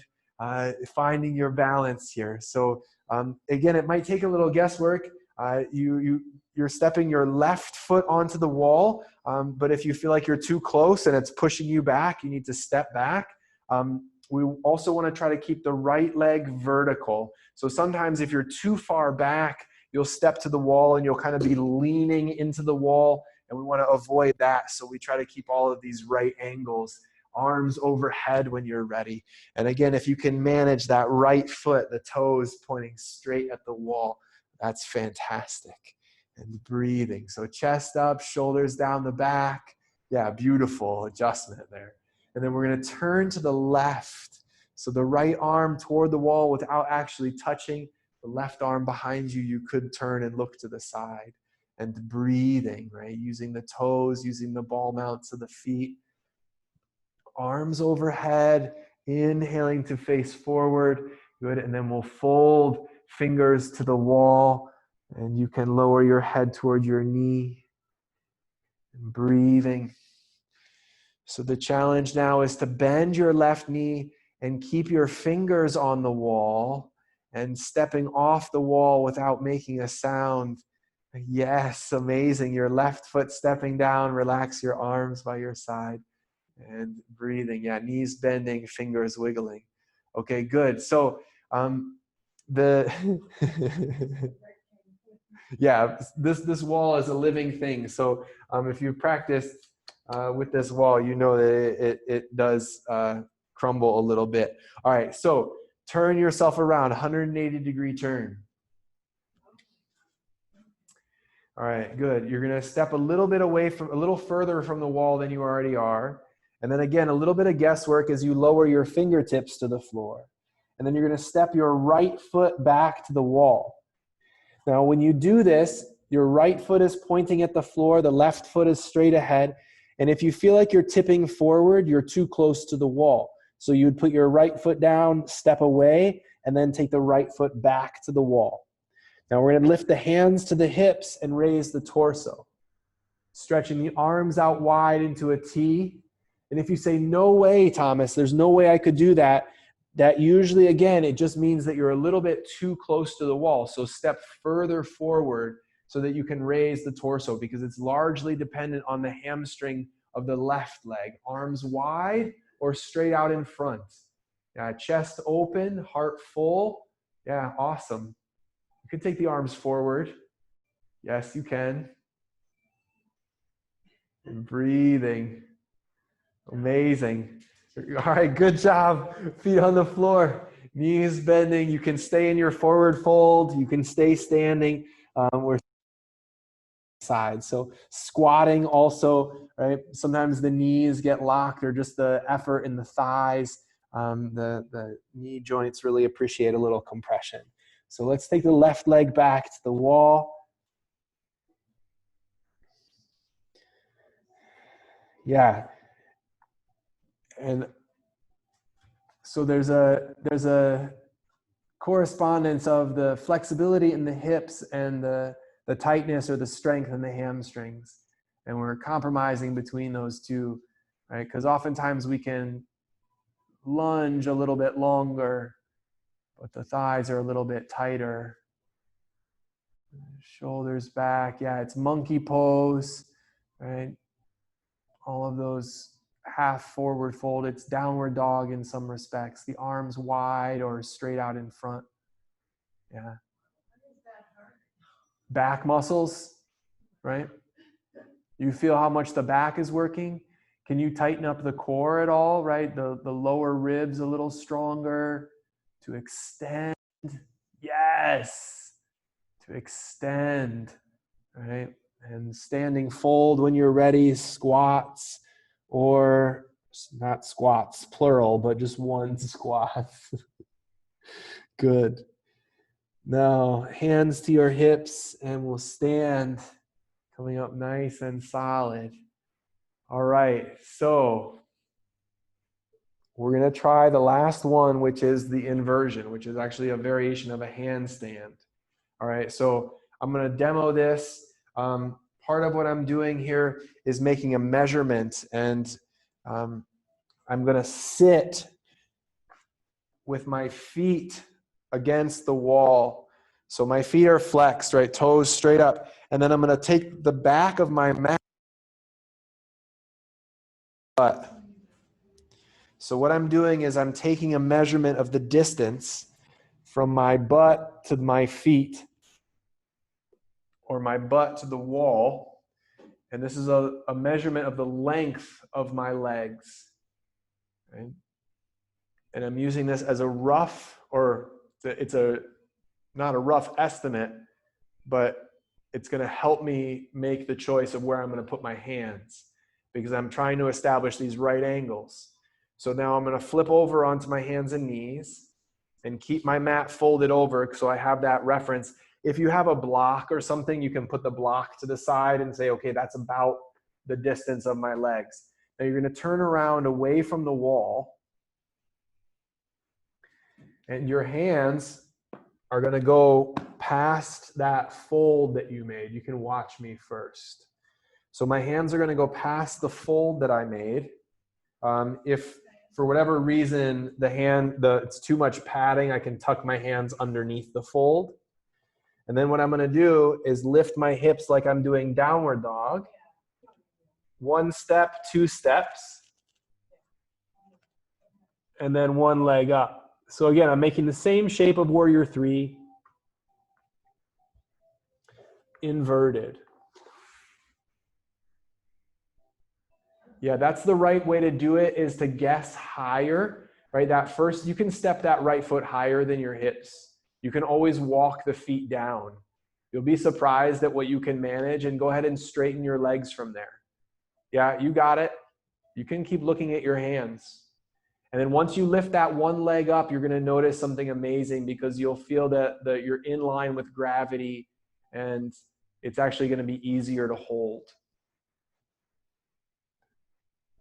finding your balance here. So again, it might take a little guesswork. You're stepping your left foot onto the wall, but if you feel like you're too close and it's pushing you back, you need to step back. We also want to try to keep the right leg vertical. So sometimes if you're too far back, you'll step to the wall and you'll kind of be leaning into the wall, and we want to avoid that. So we try to keep all of these right angles, arms overhead when you're ready. And again, if you can manage that right foot, the toes pointing straight at the wall, that's fantastic. And breathing. So chest up, shoulders down the back. Yeah, beautiful adjustment there. And then we're going to turn to the left. So the right arm toward the wall without actually touching. The left arm behind you, you could turn and look to the side. And breathing, right? Using the toes, using the ball mounts of the feet. Arms overhead, inhaling to face forward. Good. And then we'll fold fingers to the wall. And you can lower your head toward your knee. And breathing. So the challenge now is to bend your left knee and keep your fingers on the wall and stepping off the wall without making a sound. Yes, amazing. Your left foot stepping down, relax your arms by your side and breathing. Yeah, knees bending, fingers wiggling. Okay, good. So yeah, this wall is a living thing. So if you've practiced with this wall, you know that it does crumble a little bit. All right, so turn yourself around, 180-degree turn. All right, good. You're going to step a little further from the wall than you already are. And then again, a little bit of guesswork as you lower your fingertips to the floor. And then you're going to step your right foot back to the wall. Now, when you do this, your right foot is pointing at the floor, the left foot is straight ahead. And if you feel like you're tipping forward, you're too close to the wall. So you'd put your right foot down, step away, and then take the right foot back to the wall. Now we're going to lift the hands to the hips and raise the torso. Stretching the arms out wide into a T. And if you say, no way, Thomas, there's no way I could do that, that usually, again, it just means that you're a little bit too close to the wall. So step further forward so that you can raise the torso, because it's largely dependent on the hamstring of the left leg. Arms wide or straight out in front. Yeah, chest open, heart full. Yeah, awesome. You can take the arms forward. Yes, you can. And breathing. Amazing. All right, good job. Feet on the floor, knees bending. You can stay in your forward fold. You can stay standing. We're side. So squatting also, right? Sometimes the knees get locked or just the effort in the thighs. The knee joints really appreciate a little compression. So let's take the left leg back to the wall. Yeah. And so there's a correspondence of the flexibility in the hips and the tightness or the strength in the hamstrings. And we're compromising between those two, right? Because oftentimes we can lunge a little bit longer, but the thighs are a little bit tighter. Shoulders back. Yeah, it's monkey pose, right? All of those half forward fold. It's downward dog in some respects. The arms wide or straight out in front. Yeah. Back muscles, right? You feel how much the back is working? Can you tighten up the core at all, right? The lower ribs a little stronger to extend. Yes. To extend, right? And standing fold when you're ready, squats, or not squats, plural, but just one squat. Good. Now, hands to your hips, and we'll stand, coming up nice and solid. All right, so we're going to try the last one, which is the inversion, which is actually a variation of a handstand. All right, so I'm going to demo this. Part of what I'm doing here is making a measurement, and I'm going to sit with my feet against the wall. So my feet are flexed, right? Toes straight up. And then I'm going to take the back of my mat. So what I'm doing is I'm taking a measurement of the distance from my butt to my feet, or my butt to the wall. And this is a measurement of the length of my legs. Right? And I'm using this as a rough, or it's not a rough estimate, but it's going to help me make the choice of where I'm going to put my hands, because I'm trying to establish these right angles. So now I'm going to flip over onto my hands and knees and keep my mat folded over so I have that reference. If you have a block or something, you can put the block to the side and say, okay, that's about the distance of my legs. Now you're going to turn around away from the wall, and your hands are going to go past that fold that you made. You can watch me first. So my hands are going to go past the fold that I made. If for whatever reason it's too much padding, I can tuck my hands underneath the fold. And then what I'm going to do is lift my hips like I'm doing downward dog. 1 step, 2 steps, and then 1 leg up. So again, I'm making the same shape of warrior 3, inverted. Yeah, that's the right way to do it, is to guess higher, right? That first, you can step that right foot higher than your hips. You can always walk the feet down. You'll be surprised at what you can manage, and go ahead and straighten your legs from there. Yeah, you got it. You can keep looking at your hands. And then once you lift that 1 leg up, you're going to notice something amazing, because you'll feel that you're in line with gravity, and it's actually going to be easier to hold.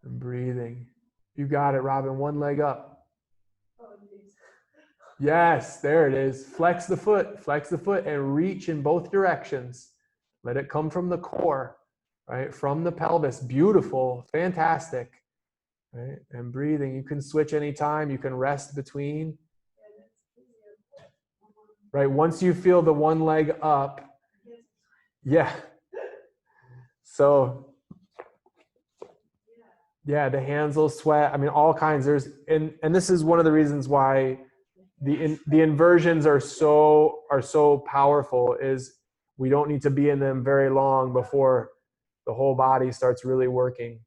And breathing. You got it, Robin. 1 leg up. Yes, there it is. Flex the foot, and reach in both directions. Let it come from the core, right? From the pelvis. Beautiful, fantastic. Right? And breathing. You can switch anytime. You can rest between. Right? Once you feel the 1 leg up, yeah. So, yeah, the hands will sweat. I mean, all kinds. And this is one of the reasons why the inversions are so powerful, is we don't need to be in them very long before the whole body starts really working.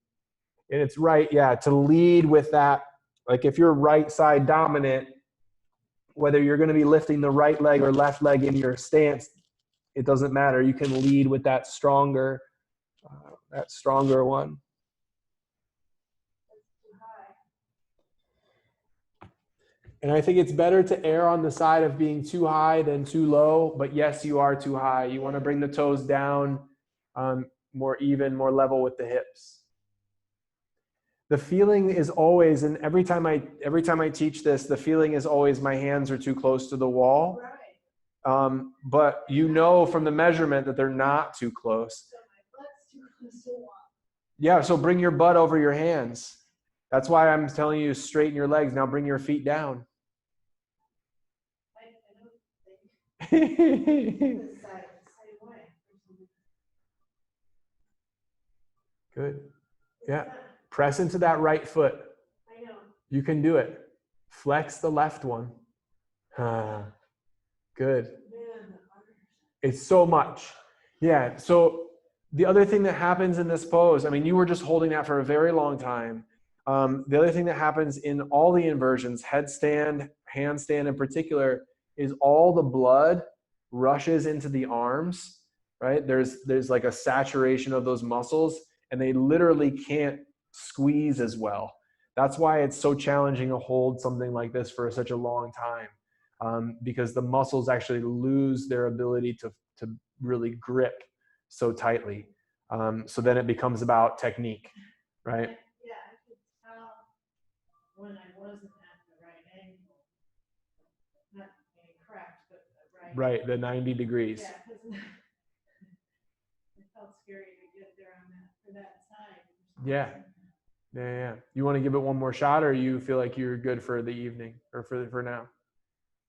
And it's right, yeah, to lead with that. Like if you're right side dominant, whether you're going to be lifting the right leg or left leg in your stance, it doesn't matter. You can lead with that stronger one. And I think it's better to err on the side of being too high than too low. But yes, you are too high. You want to bring the toes down, more even, more level with the hips. The feeling is always, and every time I teach this, the feeling is always my hands are too close to the wall. Right. But you know from the measurement that they're not too close. So my butt's too close to the wall. Yeah, so bring your butt over your hands. That's why I'm telling you straighten your legs. Now bring your feet down. I don't think the same way. Good. Yeah. Press into that right foot. I know. You can do it. Flex the left one. Good. Man, It's so much. Yeah. So the other thing that happens in this pose, I mean, you were just holding that for a very long time. The other thing that happens in all the inversions, headstand, handstand in particular, is all the blood rushes into the arms, right? There's like a saturation of those muscles, and they literally can't squeeze as well. That's why it's so challenging to hold something like this for such a long time, because the muscles actually lose their ability to really grip so tightly. So then it becomes about technique, right? yeah, I could tell when I wasn't at the right angle. Not being correct, but the right. Right, the 90 degrees. Yeah, because it felt scary to get there on that for that side. Yeah. Yeah. You want to give it one more shot, or you feel like you're good for the evening or for now?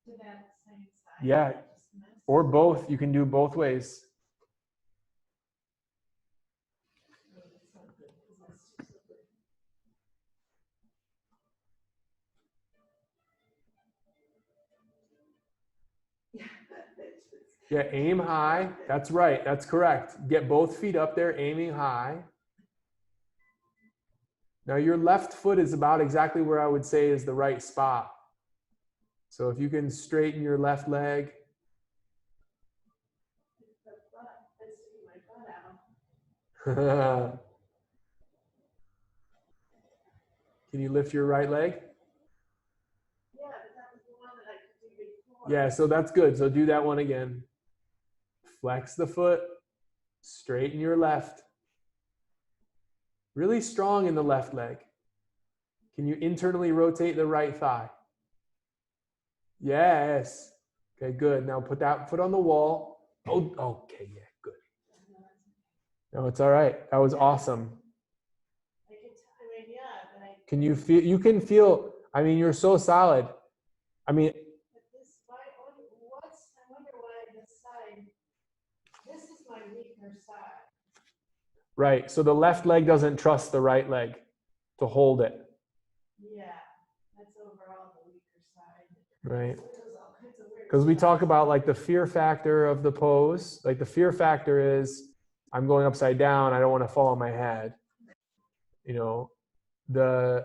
To that same side. Yeah. Or both. You can do both ways. Yeah, aim high. That's right. That's correct. Get both feet up there, aiming high. Now your left foot is about exactly where I would say is the right spot. So if you can straighten your left leg. Can you lift your right leg? Yeah, but that was the one that I could do before. Yeah, so that's good. So do that one again. Flex the foot, straighten your left. Really strong in the left leg. Can you internally rotate the right thigh? Yes. Okay, good. Now put that foot on the wall. Oh, okay, yeah, good. No, it's all right. That was awesome. Can you feel, you can feel, I mean, you're so solid. I mean, I wonder why this side, this is my weaker side. right. So the left leg doesn't trust the right leg to hold it. Yeah, that's overall the weaker side. Right. Because we talk about like the fear factor of the pose. Like the fear factor is I'm going upside down. I don't want to fall on my head. You know, and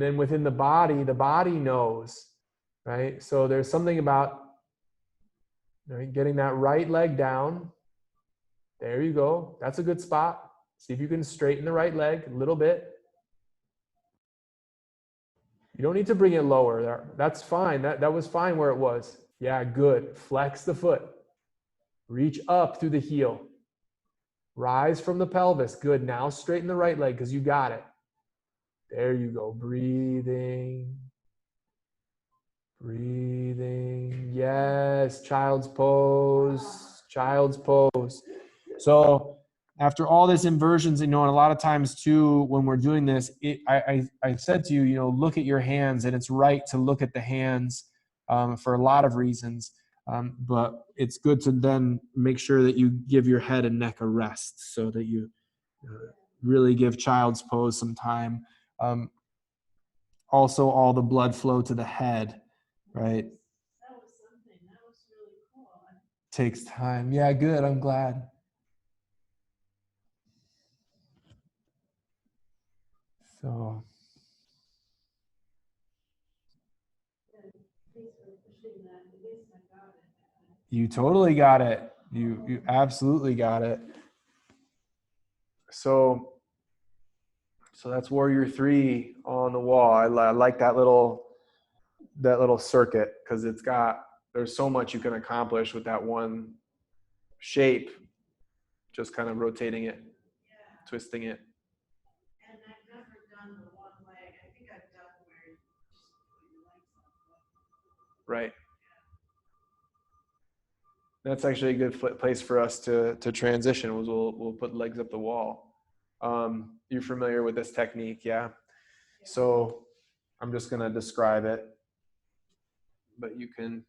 then within the body knows, right? So there's something about, right, getting that right leg down. There you go. That's a good spot. See if you can straighten the right leg a little bit. You don't need to bring it lower there. That's fine. That was fine where it was. Yeah, good. Flex the foot. Reach up through the heel. Rise from the pelvis. Good. Now straighten the right leg because you got it. There you go. Breathing. Breathing. Yes. Child's pose. Child's pose. So after all this inversions, you know, and a lot of times too, when we're doing this, I said to you, you know, look at your hands, and it's right to look at the hands for a lot of reasons. But it's good to then make sure that you give your head and neck a rest so that you really give child's pose some time. Also, all the blood flow to the head, right? That was something. That was really cool. Takes time. Yeah, good. I'm glad. So. You totally got it. You absolutely got it. So that's warrior 3 on the wall. I like that little that little circuit, because there's so much you can accomplish with that one shape, just kind of rotating it, Yeah. twisting it. And I've never done the one leg. I think I've done where you just put your legs up. Right. That's actually a good place for us to transition. We'll put legs up the wall. You're familiar with this technique, yeah? So I'm just going to describe it, but you can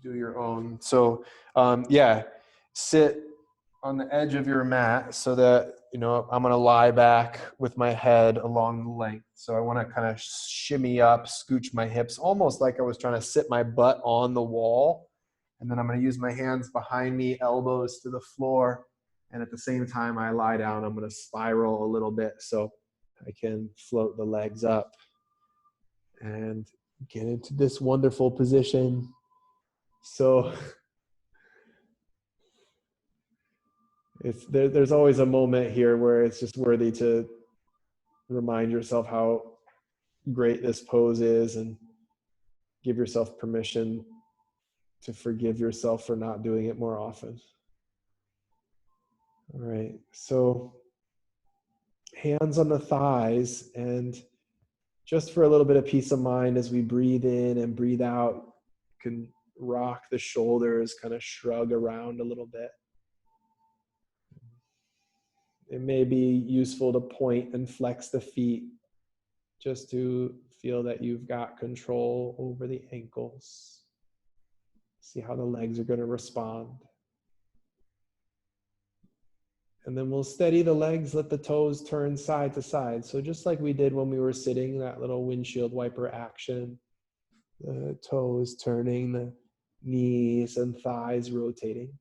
do your own. So sit on the edge of your mat so that, I'm going to lie back with my head along the length. So I want to kind of shimmy up, scooch my hips, almost like I was trying to sit my butt on the wall. And then I'm going to use my hands behind me, elbows to the floor. And at the same time I lie down, I'm going to spiral a little bit so I can float the legs up and get into this wonderful position. So there's always a moment here where it's just worthy to remind yourself how great this pose is and give yourself permission to forgive yourself for not doing it more often. All right, so hands on the thighs, and just for a little bit of peace of mind as we breathe in and breathe out, you can rock the shoulders, kind of shrug around a little bit. It may be useful to point and flex the feet just to feel that you've got control over the ankles. See how the legs are going to respond. And then we'll steady the legs, let the toes turn side to side. So just like we did when we were sitting, that little windshield wiper action, the toes turning, the knees and thighs rotating.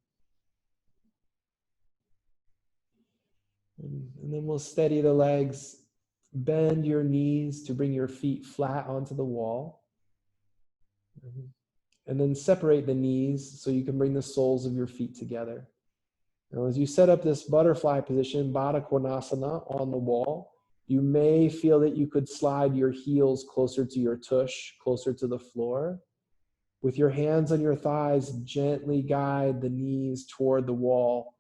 And then we'll steady the legs, bend your knees to bring your feet flat onto the wall. And then separate the knees so you can bring the soles of your feet together. Now, as you set up this butterfly position, Baddha Konasana, on the wall, you may feel that you could slide your heels closer to your tush, closer to the floor. With your hands on your thighs, gently guide the knees toward the wall.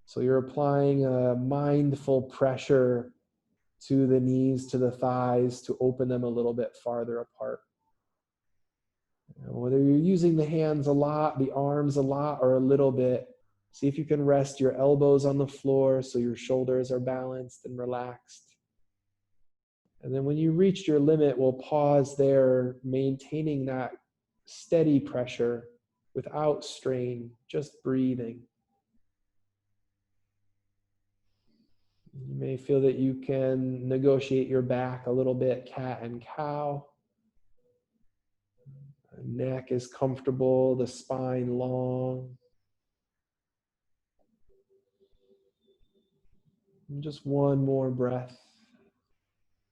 So you're applying a mindful pressure to the knees, to the thighs, to open them a little bit farther apart. Whether you're using the hands a lot, the arms a lot, or a little bit, see if you can rest your elbows on the floor so your shoulders are balanced and relaxed. And then when you reach your limit, we'll pause there, maintaining that steady pressure without strain, just breathing. You may feel that you can negotiate your back a little bit, cat and cow. The neck is comfortable, the spine long. And just one more breath.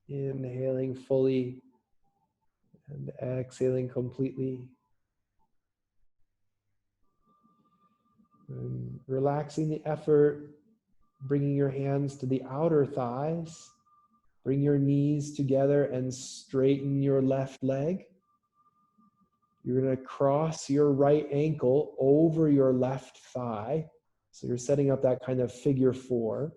Inhaling fully and exhaling completely. And relaxing the effort, bringing your hands to the outer thighs. Bring your knees together and straighten your left leg. You're going to cross your right ankle over your left thigh. So you're setting up that kind of figure four.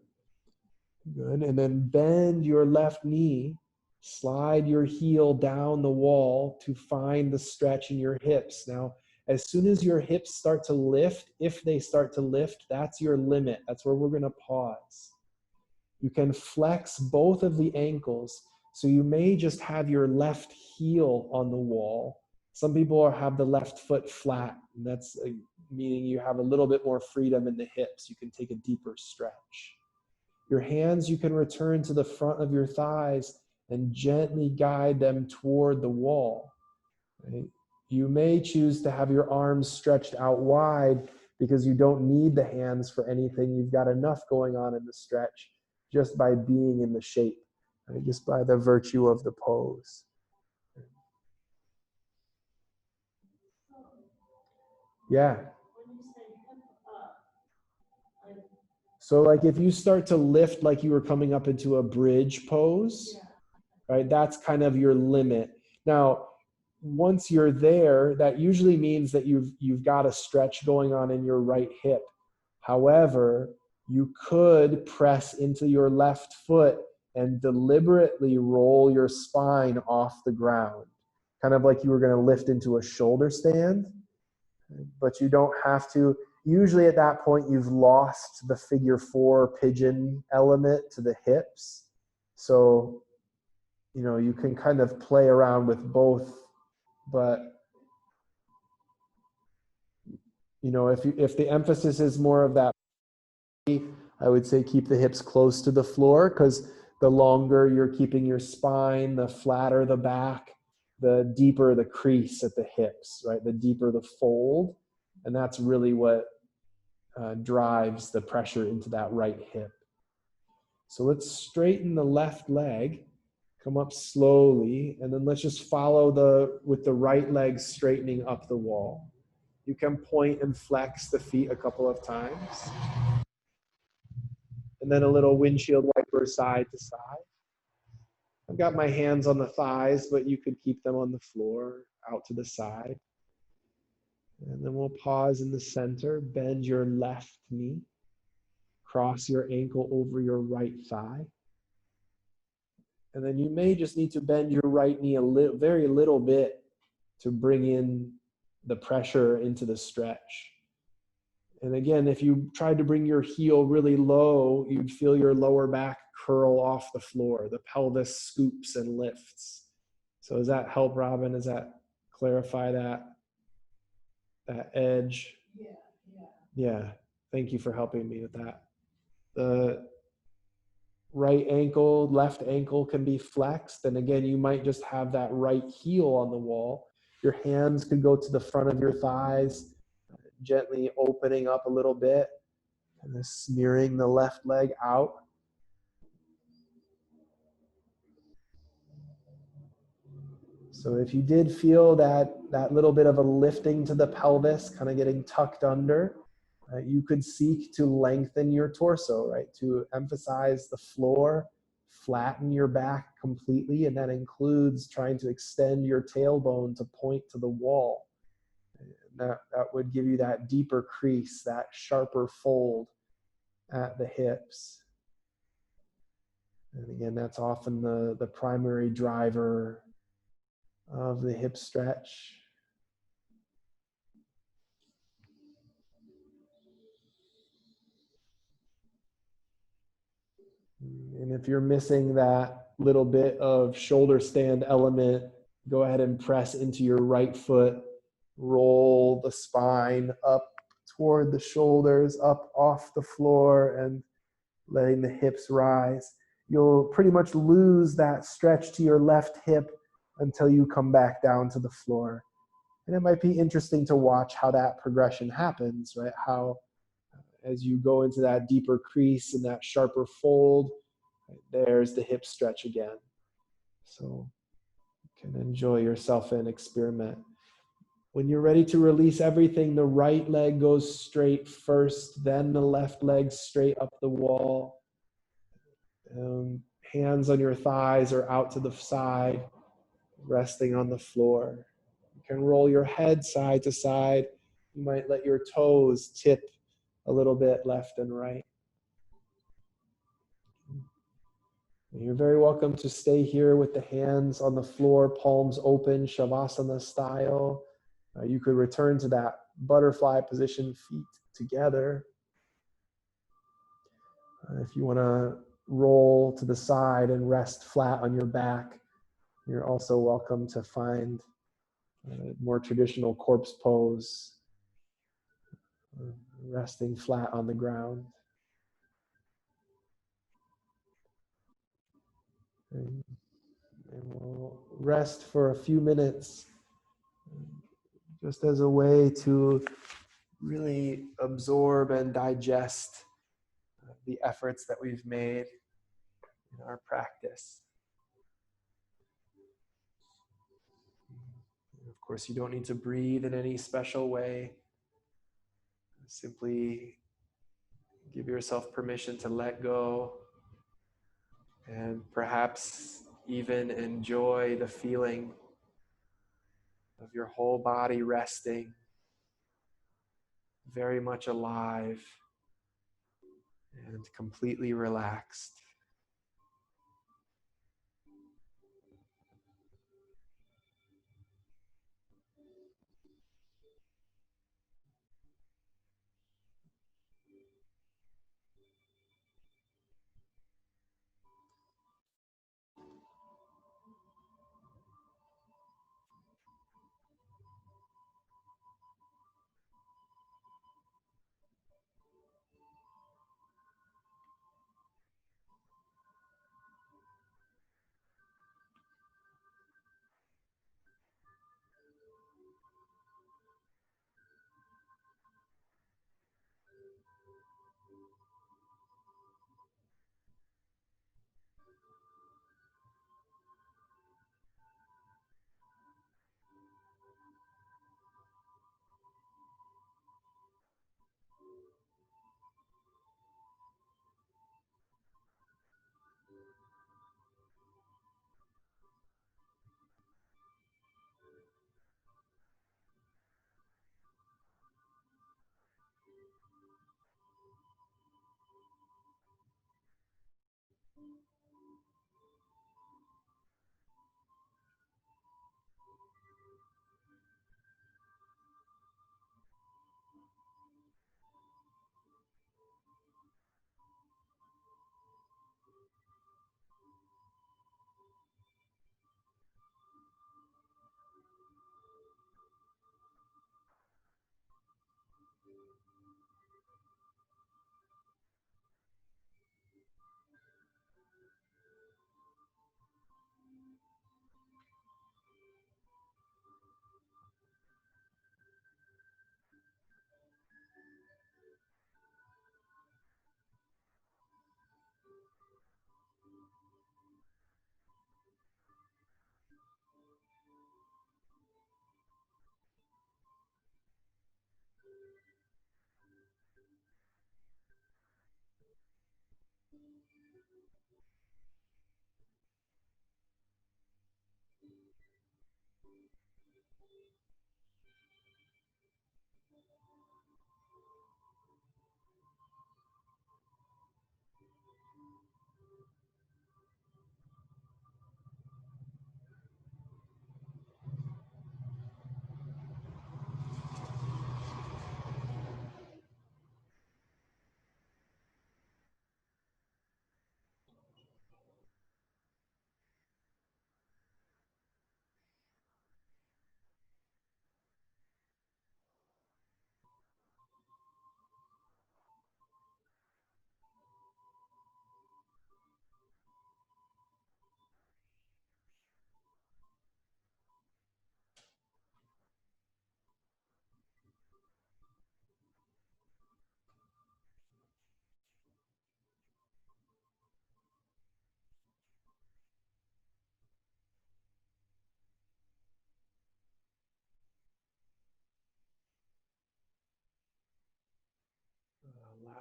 Good. And then bend your left knee. Slide your heel down the wall to find the stretch in your hips. Now, as soon as your hips start to lift, if they start to lift, that's your limit. That's where we're going to pause. You can flex both of the ankles. So you may just have your left heel on the wall. Some people have the left foot flat. And that's meaning you have a little bit more freedom in the hips. You can take a deeper stretch. Your hands, you can return to the front of your thighs and gently guide them toward the wall. Right? You may choose to have your arms stretched out wide because you don't need the hands for anything. You've got enough going on in the stretch just by being in the shape, right? Just by the virtue of the pose. Yeah. So like if you start to lift like you were coming up into a bridge pose, right? That's kind of your limit. Now, once you're there, that usually means that you've got a stretch going on in your right hip. However, you could press into your left foot and deliberately roll your spine off the ground, kind of like you were going to lift into a shoulder stand, but you don't have to. Usually at that point, you've lost the figure four pigeon element to the hips. So, you can kind of play around with both, but if the emphasis is more of that, I would say keep the hips close to the floor, because the longer you're keeping your spine, the flatter the back, the deeper the crease at the hips, right? The deeper the fold. And that's really what drives the pressure into that right hip. So let's straighten the left leg, come up slowly, and then let's just follow with the right leg straightening up the wall. You can point and flex the feet a couple of times. And then a little windshield wiper side to side. I've got my hands on the thighs, but you could keep them on the floor, out to the side. And then we'll pause in the center, bend your left knee, cross your ankle over your right thigh. And then you may just need to bend your right knee very little bit to bring in the pressure into the stretch. And again, if you tried to bring your heel really low, you'd feel your lower back curl off the floor. The pelvis scoops and lifts. So does that help, Robin? Does that clarify that edge? Yeah. Thank you for helping me with that. The right ankle, left ankle can be flexed. And again, you might just have that right heel on the wall. Your hands could go to the front of your thighs, gently opening up a little bit, and then smearing the left leg out. So if you did feel that little bit of a lifting to the pelvis, kind of getting tucked under, you could seek to lengthen your torso, right? To emphasize the floor, flatten your back completely, and that includes trying to extend your tailbone to point to the wall. That would give you that deeper crease, that sharper fold at the hips. And again, that's often the primary driver of the hip stretch. And if you're missing that little bit of shoulder stand element, go ahead and press into your right foot, roll the spine up toward the shoulders, up off the floor, and letting the hips rise. You'll pretty much lose that stretch to your left hip until you come back down to the floor. And it might be interesting to watch how that progression happens, right? How as you go into that deeper crease and that sharper fold, right, there's the hip stretch again. So you can enjoy yourself and experiment. When you're ready to release everything, the right leg goes straight first, then the left leg straight up the wall. Hands on your thighs or out to the side, resting on the floor. You can roll your head side to side. You might let your toes tip a little bit left and right. And you're very welcome to stay here with the hands on the floor, palms open, Shavasana style. You could return to that butterfly position, feet together. If you want to roll to the side and rest flat on your back, you're also welcome to find a more traditional corpse pose, resting flat on the ground. And we'll rest for a few minutes, just as a way to really absorb and digest the efforts that we've made in our practice. Of course, you don't need to breathe in any special way. Simply give yourself permission to let go and perhaps even enjoy the feeling of your whole body resting, very much alive and completely relaxed.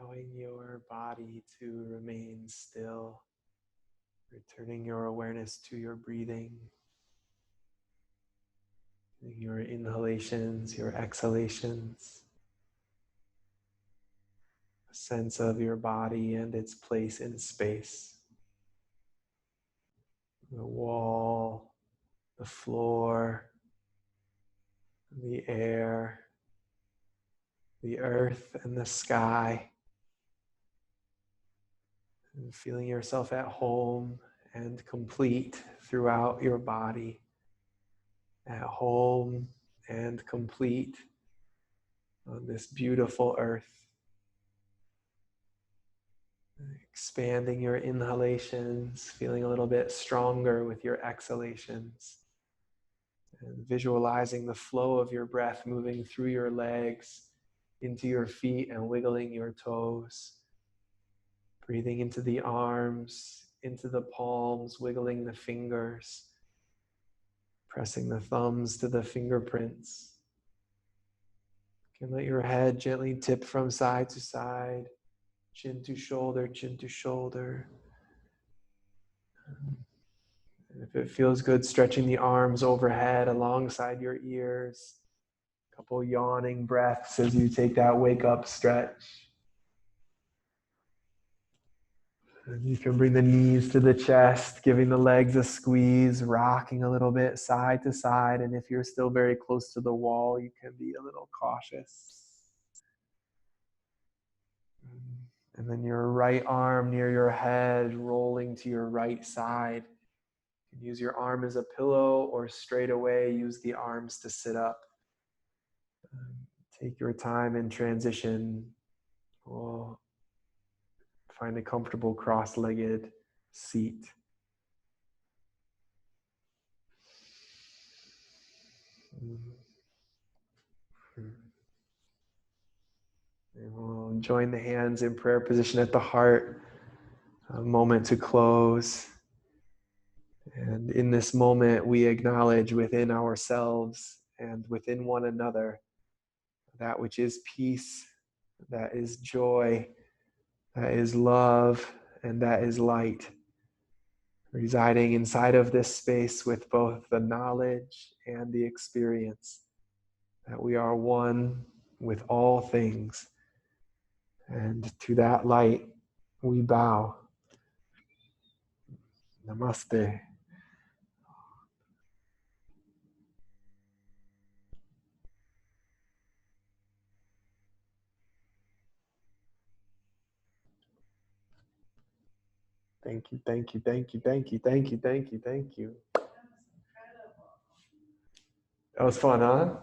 Allowing your body to remain still, returning your awareness to your breathing, your inhalations, your exhalations, a sense of your body and its place in space, the wall, the floor, the air, the earth and the sky, and feeling yourself at home and complete throughout your body, at home and complete on this beautiful earth. Expanding your inhalations, feeling a little bit stronger with your exhalations, and visualizing the flow of your breath moving through your legs, into your feet, and wiggling your toes. Breathing into the arms, into the palms, wiggling the fingers, pressing the thumbs to the fingerprints. You can let your head gently tip from side to side, chin to shoulder, chin to shoulder. And if If it feels good, stretching the arms overhead alongside your ears. A couple yawning breaths as you take that wake up stretch. And you can bring the knees to the chest, giving the legs a squeeze, rocking a little bit side to side. And if you're still very close to the wall, you can be a little cautious. And then your right arm near your head, rolling to your right side. You can use your arm as a pillow, or straight away use the arms to sit up. Take your time in transition. We'll find a comfortable cross-legged seat. And we'll join the hands in prayer position at the heart. A moment to close. And in this moment, we acknowledge within ourselves and within one another that which is peace, that is joy, that is love, and that is light, residing inside of this space with both the knowledge and the experience that we are one with all things. And to that light, we bow. Namaste. Thank you, thank you, thank you, thank you, thank you, thank you, thank you. That was incredible. That was fun, huh?